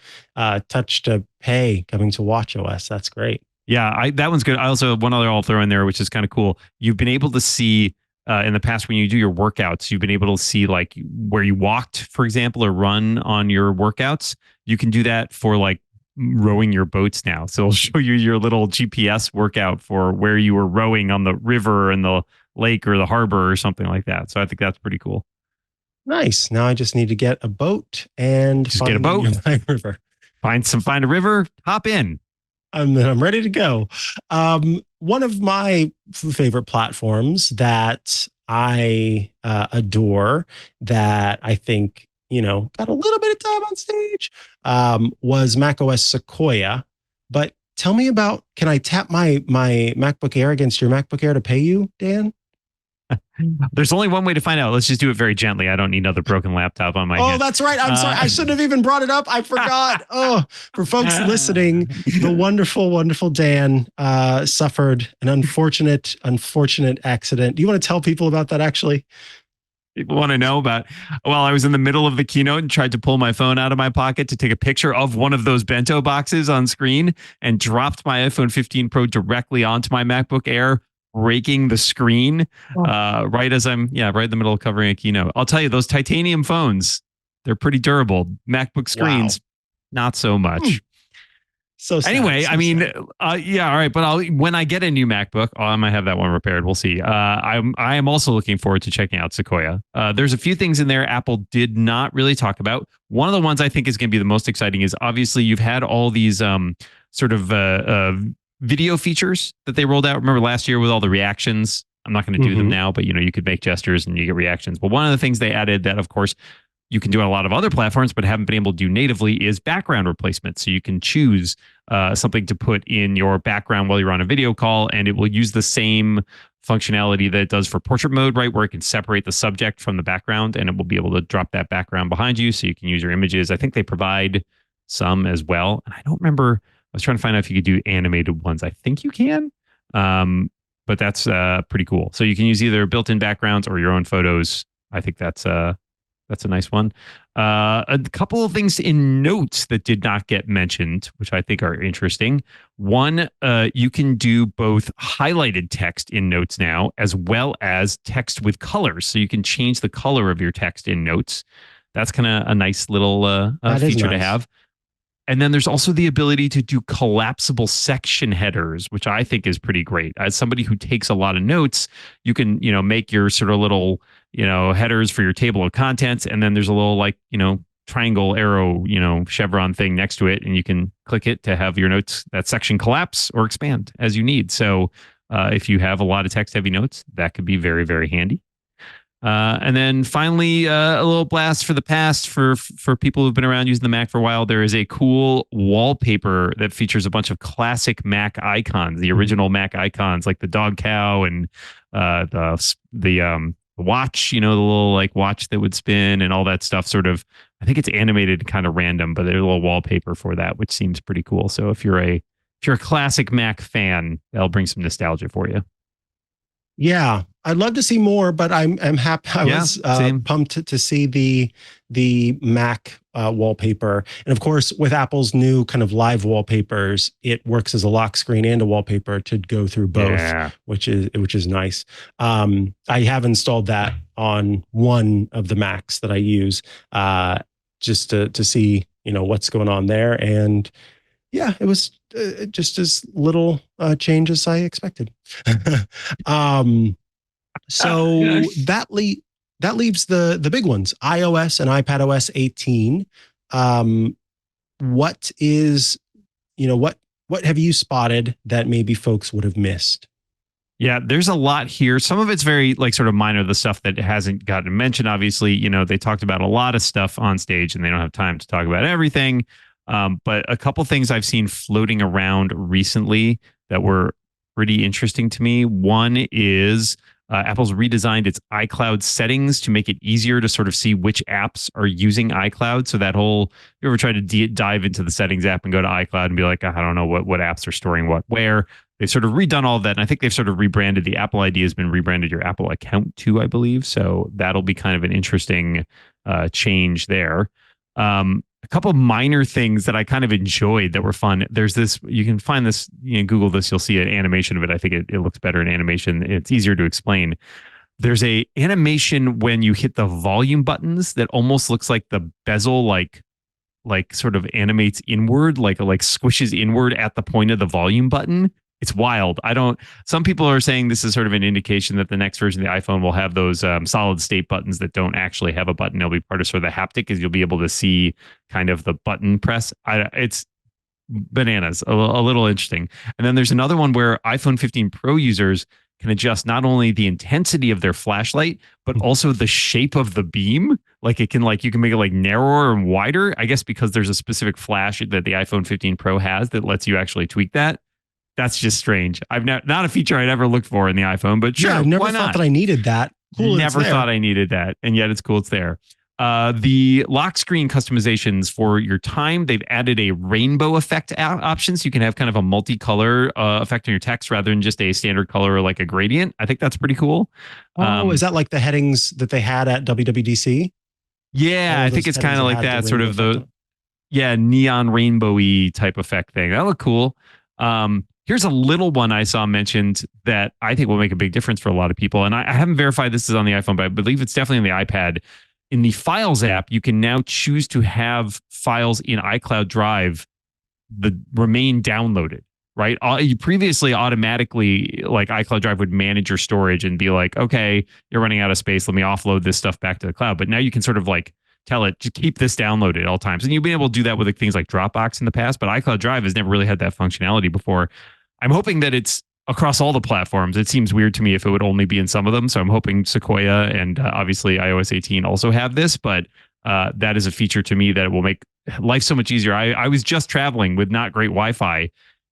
touch to pay coming to watchOS. That's great. Yeah, that one's good. I also, one other I'll throw in there, which is kind of cool. You've been able to see in the past when you do your workouts, you've been able to see like where you walked, for example, or run on your workouts. You can do that for like rowing your boats now. So it'll show you your little GPS workout for where you were rowing on the river and the lake or the harbor or something like that. So I think that's pretty cool. Nice. Now I just need to get a boat and get a boat, river. Find a river, hop in. I'm ready to go. One of my favorite platforms that I adore, that I think got a little bit of time on stage, was macOS Sequoia. But tell me about, can I tap my MacBook Air against your MacBook Air to pay you, Dan? There's only one way to find out. Let's just do it very gently. I don't need another broken laptop on my hand. Oh, that's right. I'm sorry. I shouldn't have even brought it up. I forgot. For folks listening, the wonderful, wonderful Dan suffered an unfortunate accident. Do you want to tell people about that, actually? People want to know about, well, I was in the middle of the keynote and tried to pull my phone out of my pocket to take a picture of one of those bento boxes on screen and dropped my iPhone 15 Pro directly onto my MacBook Air, breaking the screen right as I'm right in the middle of covering a keynote. I'll tell you, those titanium phones, they're pretty durable. MacBook screens, not so much. So sad, anyway, so I mean, sad. all right. But when I get a new MacBook, I might have that one repaired. We'll see. I am also looking forward to checking out Sequoia. There's a few things in there Apple did not really talk about. One of the ones I think is going to be the most exciting is obviously you've had all these sort of video features that they rolled out. Remember last year with all the reactions? I'm not going to do them now, but you could make gestures and you get reactions. But one of the things they added that, of course, you can do on a lot of other platforms, but haven't been able to do natively is background replacement. So you can choose something to put in your background while you're on a video call, and it will use the same functionality that it does for portrait mode, right? Where it can separate the subject from the background, and it will be able to drop that background behind you so you can use your images. I think they provide some as well. And I don't remember, I was trying to find out if you could do animated ones. I think you can, but that's pretty cool. So you can use either built-in backgrounds or your own photos. I think that's a nice one. A couple of things in Notes that did not get mentioned, which I think are interesting. One, you can do both highlighted text in Notes now, as well as text with colors. So you can change the color of your text in Notes. That's kind of a nice little feature to have. And then there's also the ability to do collapsible section headers, which I think is pretty great. As somebody who takes a lot of notes, you can, make your sort of little, headers for your table of contents. And then there's a little triangle arrow, chevron thing next to it. And you can click it to have your notes, that section collapse or expand as you need. So if you have a lot of text heavy notes, that could be very, very handy. And then finally, a little blast for the past for people who've been around using the Mac for a while. There is a cool wallpaper that features a bunch of classic Mac icons, the original Mac icons, like the dog cow and the watch, the little watch that would spin and all that stuff. Sort of, I think it's animated, kind of random, but there's a little wallpaper for that, which seems pretty cool. So if you're a classic Mac fan, that'll bring some nostalgia for you. Yeah, I'd love to see more, but I'm happy. I was pumped to see the Mac wallpaper, and of course, with Apple's new kind of live wallpapers, it works as a lock screen and a wallpaper to go through both, which is nice. I have installed that on one of the Macs that I use, just to see what's going on there, and yeah, it was just as little change as I expected. So that leaves the big ones, iOS and iPadOS 18. What is, what have you spotted that maybe folks would have missed? Yeah, there's a lot here. Some of it's very like sort of minor, the stuff that hasn't gotten mentioned. Obviously, they talked about a lot of stuff on stage and they don't have time to talk about everything. But a couple things I've seen floating around recently that were pretty interesting to me. One is Apple's redesigned its iCloud settings to make it easier to sort of see which apps are using iCloud. So that whole, you ever try to dive into the settings app and go to iCloud and be like, I don't know what apps are storing what where. They've sort of redone all of that. And I think they've sort of rebranded. The Apple ID has been rebranded your Apple account too, I believe. So that'll be kind of an interesting change there. A couple of minor things that I kind of enjoyed that were fun. There's this, you can find this, Google this, you'll see an animation of it. I think it looks better in animation. It's easier to explain. There's a animation when you hit the volume buttons that almost looks like the bezel, like sort of animates inward, like squishes inward at the point of the volume button. It's wild. Some people are saying this is sort of an indication that the next version of the iPhone will have those solid state buttons that don't actually have a button. They'll be part of sort of the haptic, because you'll be able to see kind of the button press. It's bananas, a little interesting. And then there's another one where iPhone 15 Pro users can adjust not only the intensity of their flashlight, but also the shape of the beam. Like you can make it like narrower and wider, I guess, because there's a specific flash that the iPhone 15 Pro has that lets you actually tweak that. That's just strange. I've not a feature I'd ever looked for in the iPhone, but sure, yeah, I've never why thought not? that I needed that. Cool, never thought I needed that, and yet it's cool. It's there. The lock screen customizations for your time, they've added a rainbow effect option, so you can have kind of a multicolor effect on your text rather than just a standard color or like a gradient. I think that's pretty cool. Is that like the headings that they had at WWDC? Yeah, I think it's kind of like that, sort of the neon rainbowy type effect thing. That looked cool. Here's a little one I saw mentioned that I think will make a big difference for a lot of people. And I haven't verified this is on the iPhone, but I believe it's definitely on the iPad. In the Files app, you can now choose to have files in iCloud Drive remain downloaded, right? You previously automatically, like iCloud Drive would manage your storage and be like, okay, you're running out of space. Let me offload this stuff back to the cloud. But now you can sort of like tell it to keep this downloaded at all times. And you've been able to do that with things like Dropbox in the past, but iCloud Drive has never really had that functionality before. I'm hoping that it's across all the platforms. It seems weird to me if it would only be in some of them. So I'm hoping Sequoia and obviously iOS 18 also have this, but that is a feature to me that will make life so much easier. I was just traveling with not great Wi-Fi,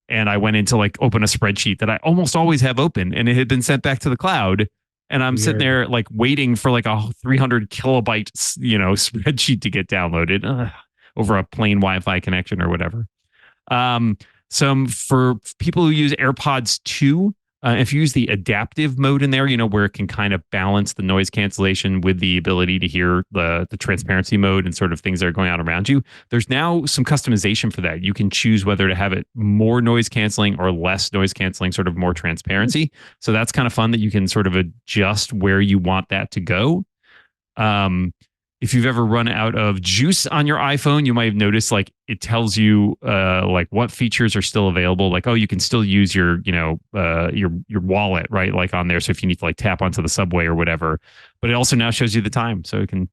and I went in to like open a spreadsheet that I almost always have open, and it had been sent back to the cloud. And I'm sitting there like waiting for like a 300 kilobyte, spreadsheet to get downloaded over a plain Wi-Fi connection or whatever. Some for people who use AirPods 2, if you use the adaptive mode in there, where it can kind of balance the noise cancellation with the ability to hear the transparency mode and sort of things that are going on around you, there's now some customization for that. You can choose whether to have it more noise canceling or less noise canceling, sort of more transparency. So that's kind of fun that you can sort of adjust where you want that to go. If you've ever run out of juice on your iPhone, you might have noticed like it tells you like what features are still available. Like, oh, you can still use your wallet, right? Like on there. So if you need to like tap onto the subway or whatever, but it also now shows you the time. So it can,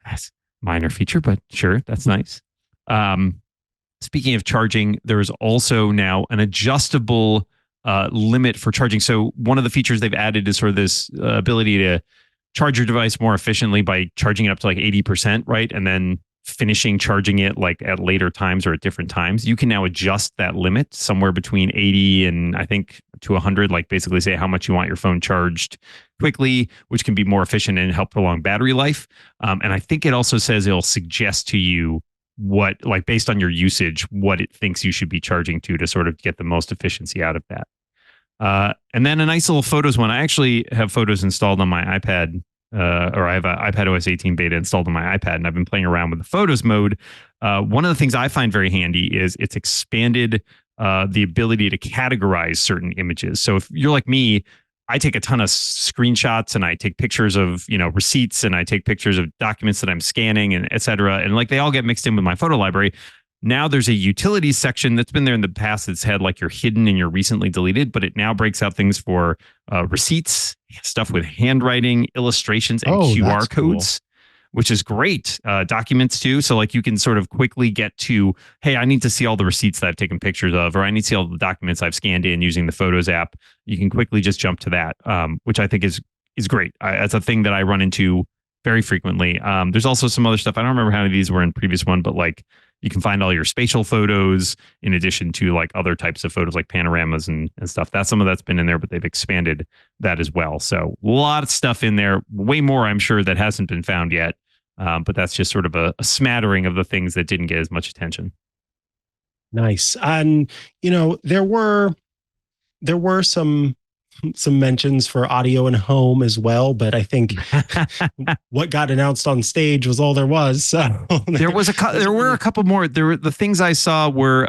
that's a minor feature, but sure, that's nice. Speaking of charging, there is also now an adjustable limit for charging. So one of the features they've added is sort of this ability to charge your device more efficiently by charging it up to like 80%, right? And then finishing charging it like at later times or at different times. You can now adjust that limit somewhere between 80 and I think to 100, like basically say how much you want your phone charged quickly, which can be more efficient and help prolong battery life. And I think it also says it'll suggest to you what, like based on your usage, what it thinks you should be charging to sort of get the most efficiency out of that. And then a nice little photos one. I actually have photos installed on my iPad, or I have an iPad OS 18 beta installed on my iPad, and I've been playing around with the photos mode. One of the things I find very handy is it's expanded the ability to categorize certain images. So if you're like me, I take a ton of screenshots and I take pictures of, receipts, and I take pictures of documents that I'm scanning and et cetera. And like they all get mixed in with my photo library. Now there's a utilities section that's been there in the past that's had like your hidden and your recently deleted, but it now breaks out things for receipts, stuff with handwriting, illustrations, and QR codes, which is great. Documents too. So like you can sort of quickly get to, hey, I need to see all the receipts that I've taken pictures of, or I need to see all the documents I've scanned in using the Photos app. You can quickly just jump to that, which I think is great. It's a thing that I run into very frequently. There's also some other stuff. I don't remember how many of these were in previous one, but like you can find all your spatial photos in addition to like other types of photos like panoramas and stuff. That's some of that's been in there, but they've expanded that as well. So a lot of stuff in there, way more I'm sure that hasn't been found yet. But that's just sort of a smattering of the things that didn't get as much attention. Nice. And, there were some mentions for audio and home as well, but I think what got announced on stage was all there was. So there were a couple more. The things I saw were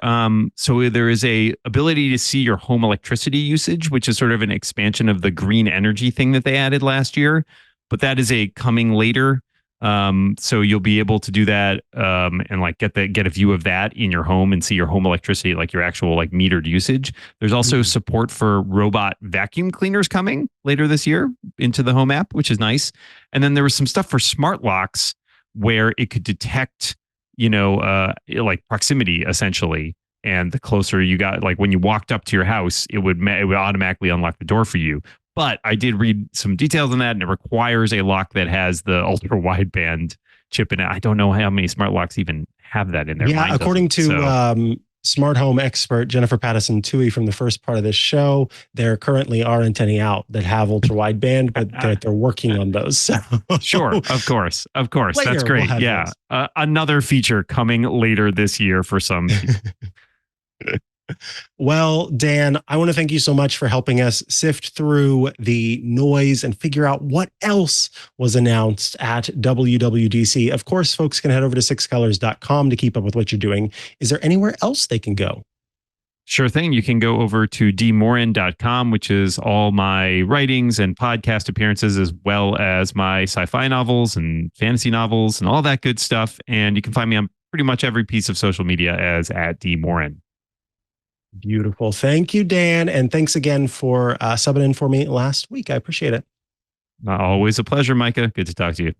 so there is a ability to see your home electricity usage, which is sort of an expansion of the green energy thing that they added last year, but that is a coming later. So you'll be able to do that and like get a view of that in your home and see your home electricity, like your actual like metered usage. There's also support for robot vacuum cleaners coming later this year into the home app, which is nice. And then there was some stuff for smart locks where it could detect, like proximity essentially. And the closer you got, like when you walked up to your house, it would automatically unlock the door for you. But I did read some details on that, and it requires a lock that has the ultra wideband chip in it. I don't know how many smart locks even have that in there. Yeah, according to smart home expert Jennifer Pattison Tuohy from the first part of this show, there currently are antennae out that have ultra wideband, but they're working on those. So. Sure, of course, that's great. We'll another feature coming later this year for some people. Well, Dan, I want to thank you so much for helping us sift through the noise and figure out what else was announced at WWDC. Of course, folks can head over to sixcolors.com to keep up with what you're doing. Is there anywhere else they can go? Sure thing. You can go over to dmoren.com, which is all my writings and podcast appearances, as well as my sci-fi novels and fantasy novels and all that good stuff. And you can find me on pretty much every piece of social media as at dmoren. Beautiful. Thank you, Dan. And thanks again for subbing in for me last week. I appreciate it. Always a pleasure, Mikah. Good to talk to you.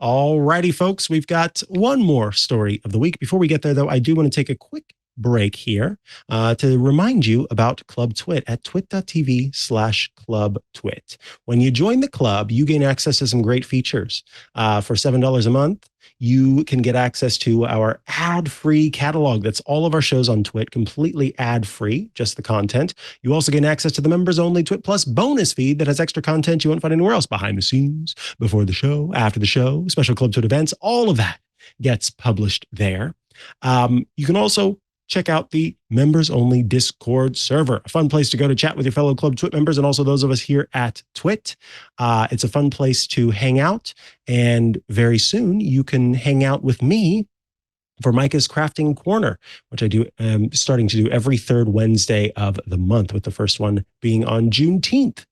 All righty, folks. We've got one more story of the week. Before we get there, though, I do want to take a quick break here to remind you about Club TWiT at twit.tv/clubtwit. When you join the club, you gain access to some great features. For $7 a month, you can get access to our ad-free catalog. That's all of our shows on TWiT, completely ad-free, just the content. You also gain access to the members-only TWiT Plus bonus feed that has extra content you won't find anywhere else, behind the scenes, before the show, after the show, special Club TWiT events, all of that gets published there. You can also check out the members-only Discord server, a fun place to go to chat with your fellow Club TWiT members and also those of us here at TWiT. It's a fun place to hang out, and very soon you can hang out with me for Mikah's Crafting Corner, which I do starting to do every third Wednesday of the month, with the first one being on Juneteenth.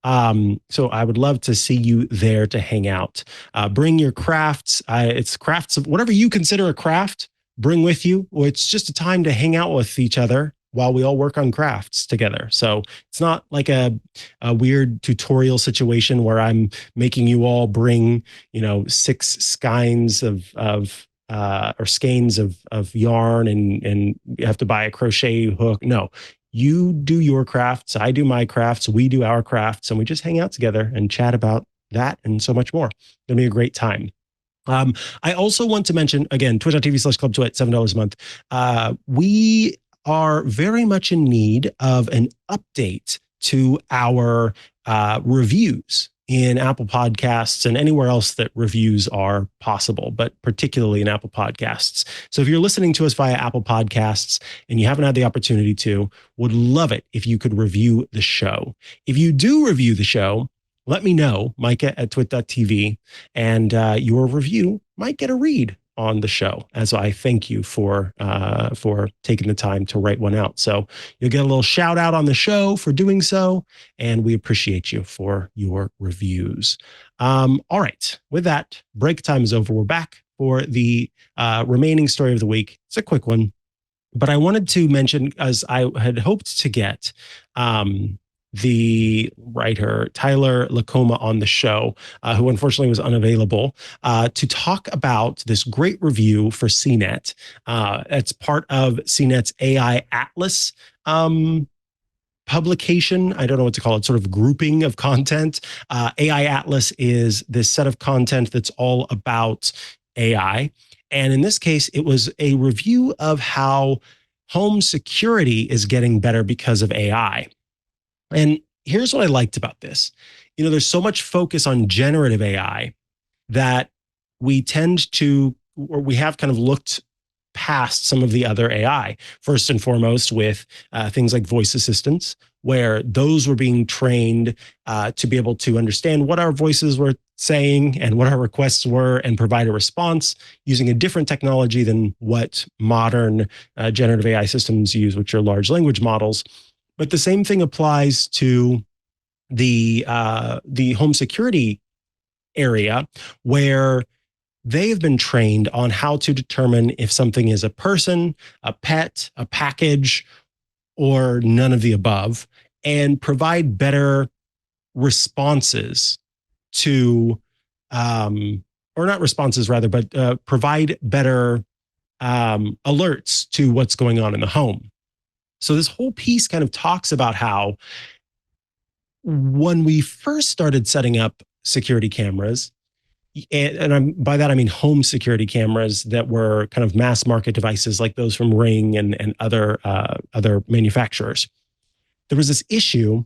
So I would love to see you there to hang out. Bring your crafts. It's crafts of whatever you consider a craft. Bring with you. Well, it's just a time to hang out with each other while we all work on crafts together. So it's not like a weird tutorial situation where I'm making you all bring, 6 skeins or skeins of yarn and you have to buy a crochet hook. No, you do your crafts. I do my crafts. We do our crafts, and we just hang out together and chat about that and so much more. It's gonna be a great time. I also want to mention, again, twitch.tv/clubtwit, $7 a month. We are very much in need of an update to our reviews in Apple Podcasts and anywhere else that reviews are possible, but particularly in Apple Podcasts. So if you're listening to us via Apple Podcasts and you haven't had the opportunity to, would love it if you could review the show. If you do review the show, let me know, Mikah at twit.tv, and your review might get a read on the show, as I thank you for taking the time to write one out. So you'll get a little shout out on the show for doing so, and we appreciate you for your reviews. All right, with that, break time is over. We're back for the remaining story of the week. It's a quick one, but I wanted to mention, as I had hoped to get the writer Tyler Lacoma on the show, who unfortunately was unavailable, to talk about this great review for CNET. It's part of CNET's AI Atlas publication. I don't know what to call it, sort of grouping of content. AI Atlas is this set of content that's all about AI. And in this case, it was a review of how home security is getting better because of AI. And here's what I liked about this. There's so much focus on generative AI that we tend to, or we have kind of looked past some of the other AI. First and foremost with things like voice assistants, where those were being trained to be able to understand what our voices were saying and what our requests were and provide a response using a different technology than what modern generative AI systems use, which are large language models. But the same thing applies to the home security area, where they have been trained on how to determine if something is a person, a pet, a package, or none of the above, and provide better responses to, or not responses rather, but provide better alerts to what's going on in the home. So this whole piece kind of talks about how when we first started setting up security cameras, by that I mean home security cameras that were kind of mass market devices like those from Ring and other manufacturers, there was this issue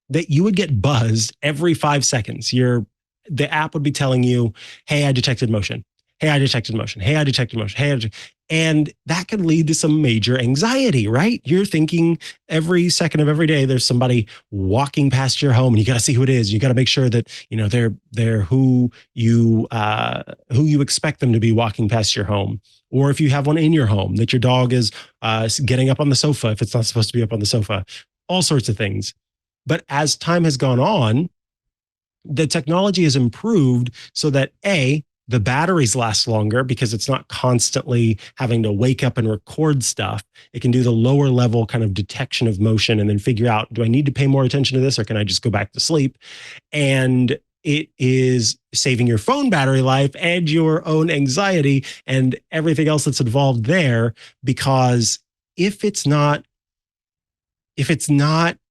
that you would get buzzed every 5 seconds. The app would be telling you, "Hey, I detected motion. Hey, I detected motion. Hey, I detected motion. Hey, and that could lead to some major anxiety, right? You're thinking every second of every day there's somebody walking past your home, and you got to see who it is. You got to make sure that they're who you expect them to be walking past your home. Or if you have one in your home, that your dog is getting up on the sofa if it's not supposed to be up on the sofa. All sorts of things. But as time has gone on, the technology has improved so that the batteries last longer because it's not constantly having to wake up and record stuff. It can do the lower level kind of detection of motion and then figure out, do I need to pay more attention to this or can I just go back to sleep? And it is saving your phone battery life and your own anxiety and everything else that's involved there, because if it's not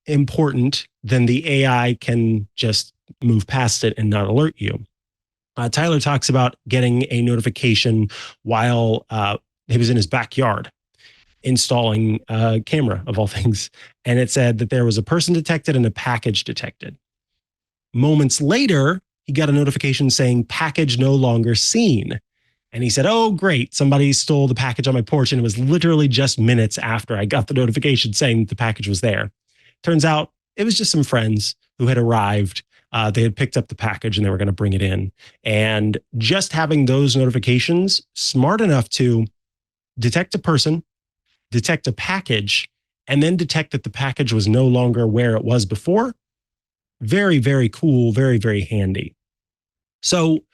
important, then the AI can just move past it and not alert you. Tyler talks about getting a notification while he was in his backyard installing a camera, of all things. And it said that there was a person detected and a package detected. Moments later, he got a notification saying package no longer seen. And he said, "Oh, great. Somebody stole the package on my porch." And it was literally just minutes after I got the notification saying that the package was there. Turns out it was just some friends who had arrived. They had picked up the package and they were going to bring it in. And just having those notifications smart enough to detect a person, detect a package, and then detect that the package was no longer where it was before. Very, very cool. Very, very handy. So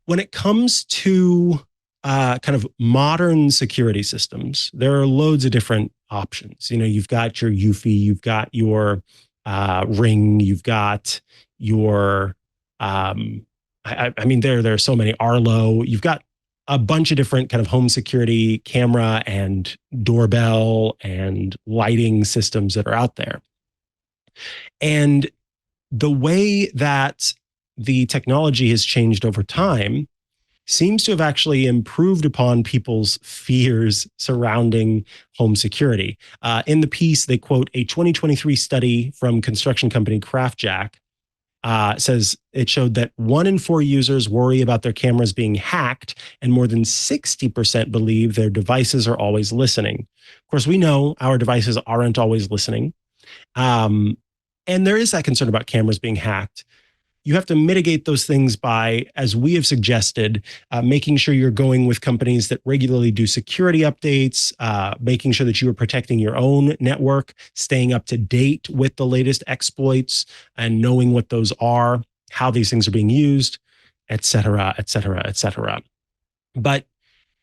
when it comes to kind of modern security systems, there are loads of different options. You've got your Eufy, you've got your Ring, you've got your there are so many, Arlo, you've got a bunch of different kind of home security camera and doorbell and lighting systems that are out there. And the way that the technology has changed over time seems to have actually improved upon people's fears surrounding home security. In the piece, they quote a 2023 study from construction company CraftJack. Says it showed that 1 in 4 users worry about their cameras being hacked, and more than 60% believe their devices are always listening. Of course, we know our devices aren't always listening. And there is that concern about cameras being hacked. You have to mitigate those things by, as we have suggested, making sure you're going with companies that regularly do security updates, making sure that you are protecting your own network, staying up to date with the latest exploits and knowing what those are, how these things are being used, et cetera, et cetera, et cetera. But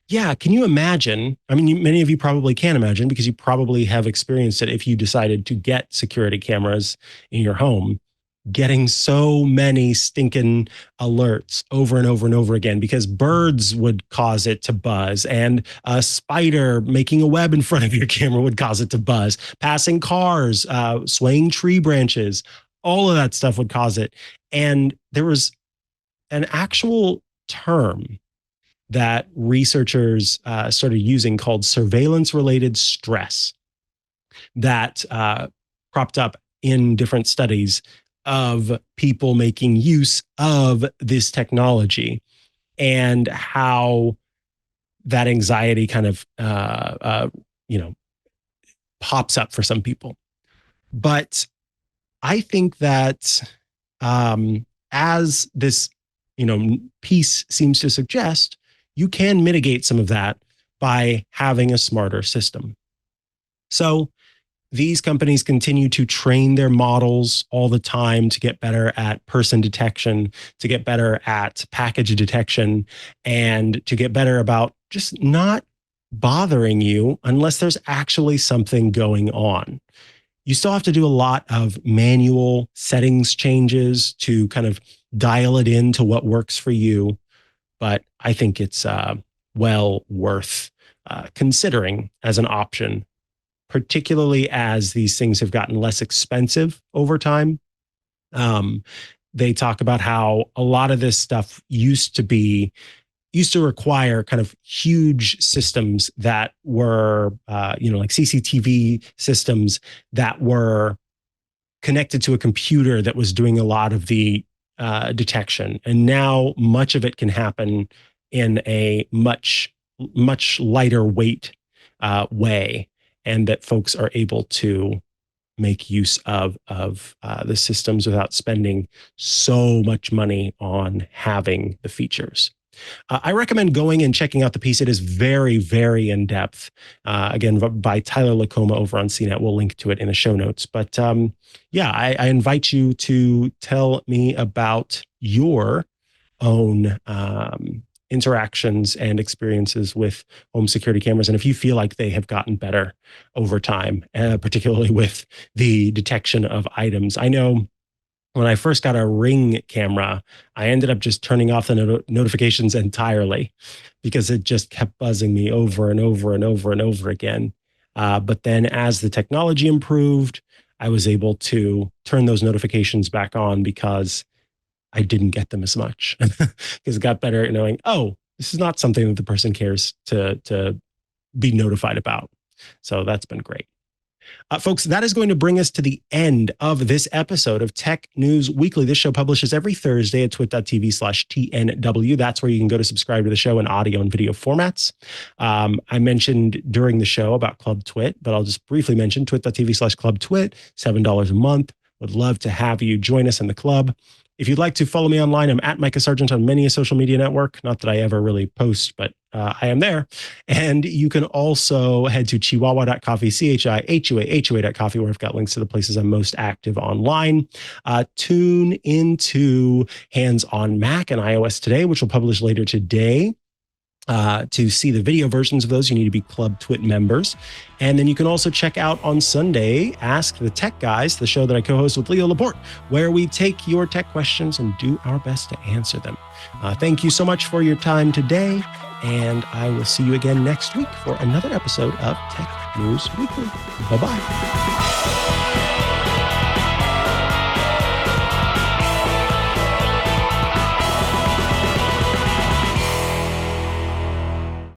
Yeah, can you imagine? I mean, many of you probably can imagine because you probably have experienced it if you decided to get security cameras in your home, getting so many stinking alerts over and over and over again because birds would cause it to buzz, and a spider making a web in front of your camera would cause it to buzz, passing cars, swaying tree branches, all of that stuff would cause it. And there was an actual term that researchers started using called surveillance related stress that cropped up in different studies of people making use of this technology and how that anxiety kind of pops up for some people. But I think that as this piece seems to suggest, you can mitigate some of that by having a smarter system. So these companies continue to train their models all the time to get better at person detection, to get better at package detection, and to get better about just not bothering you unless there's actually something going on. You still have to do a lot of manual settings changes to kind of dial it into what works for you. But I think it's well worth considering as an option, particularly as these things have gotten less expensive over time. They talk about how a lot of this stuff used to require kind of huge systems that were, like CCTV systems that were connected to a computer that was doing a lot of the detection. And now much of it can happen in a much lighter weight way, and that folks are able to make use of the systems without spending so much money on having the features. I recommend going and checking out the piece. It is very, very in depth. Again, by Tyler Lacoma over on CNET. We'll link to it in the show notes. But I invite you to tell me about your own interactions and experiences with home security cameras, and if you feel like they have gotten better over time, particularly with the detection of items. I know when I first got a Ring camera, I ended up just turning off the notifications entirely because it just kept buzzing me over and over and over and over again. But then as the technology improved, I was able to turn those notifications back on because I didn't get them as much because it got better at knowing, oh, this is not something that the person cares to be notified about. So that's been great. Folks, that is going to bring us to the end of this episode of Tech News Weekly. This show publishes every Thursday at twit.tv/TNW. That's where you can go to subscribe to the show in audio and video formats. I mentioned during the show about Club Twit, but I'll just briefly mention twit.tv/clubtwit, $7 a month. Would love to have you join us in the club. If you'd like to follow me online, I'm at Mikah Sargent on many a social media network. Not that I ever really post, but I am there. And you can also head to chihuahua.coffee, CHIHUAHUA.coffee, where I've got links to the places I'm most active online. Tune into Hands on Mac and iOS Today, which will publish later today. To see the video versions of those, you need to be Club Twit members. And then you can also check out on Sunday, Ask the Tech Guys, the show that I co-host with Leo Laporte, where we take your tech questions and do our best to answer them. Thank you so much for your time today, and I will see you again next week for another episode of Tech News Weekly. Bye-bye.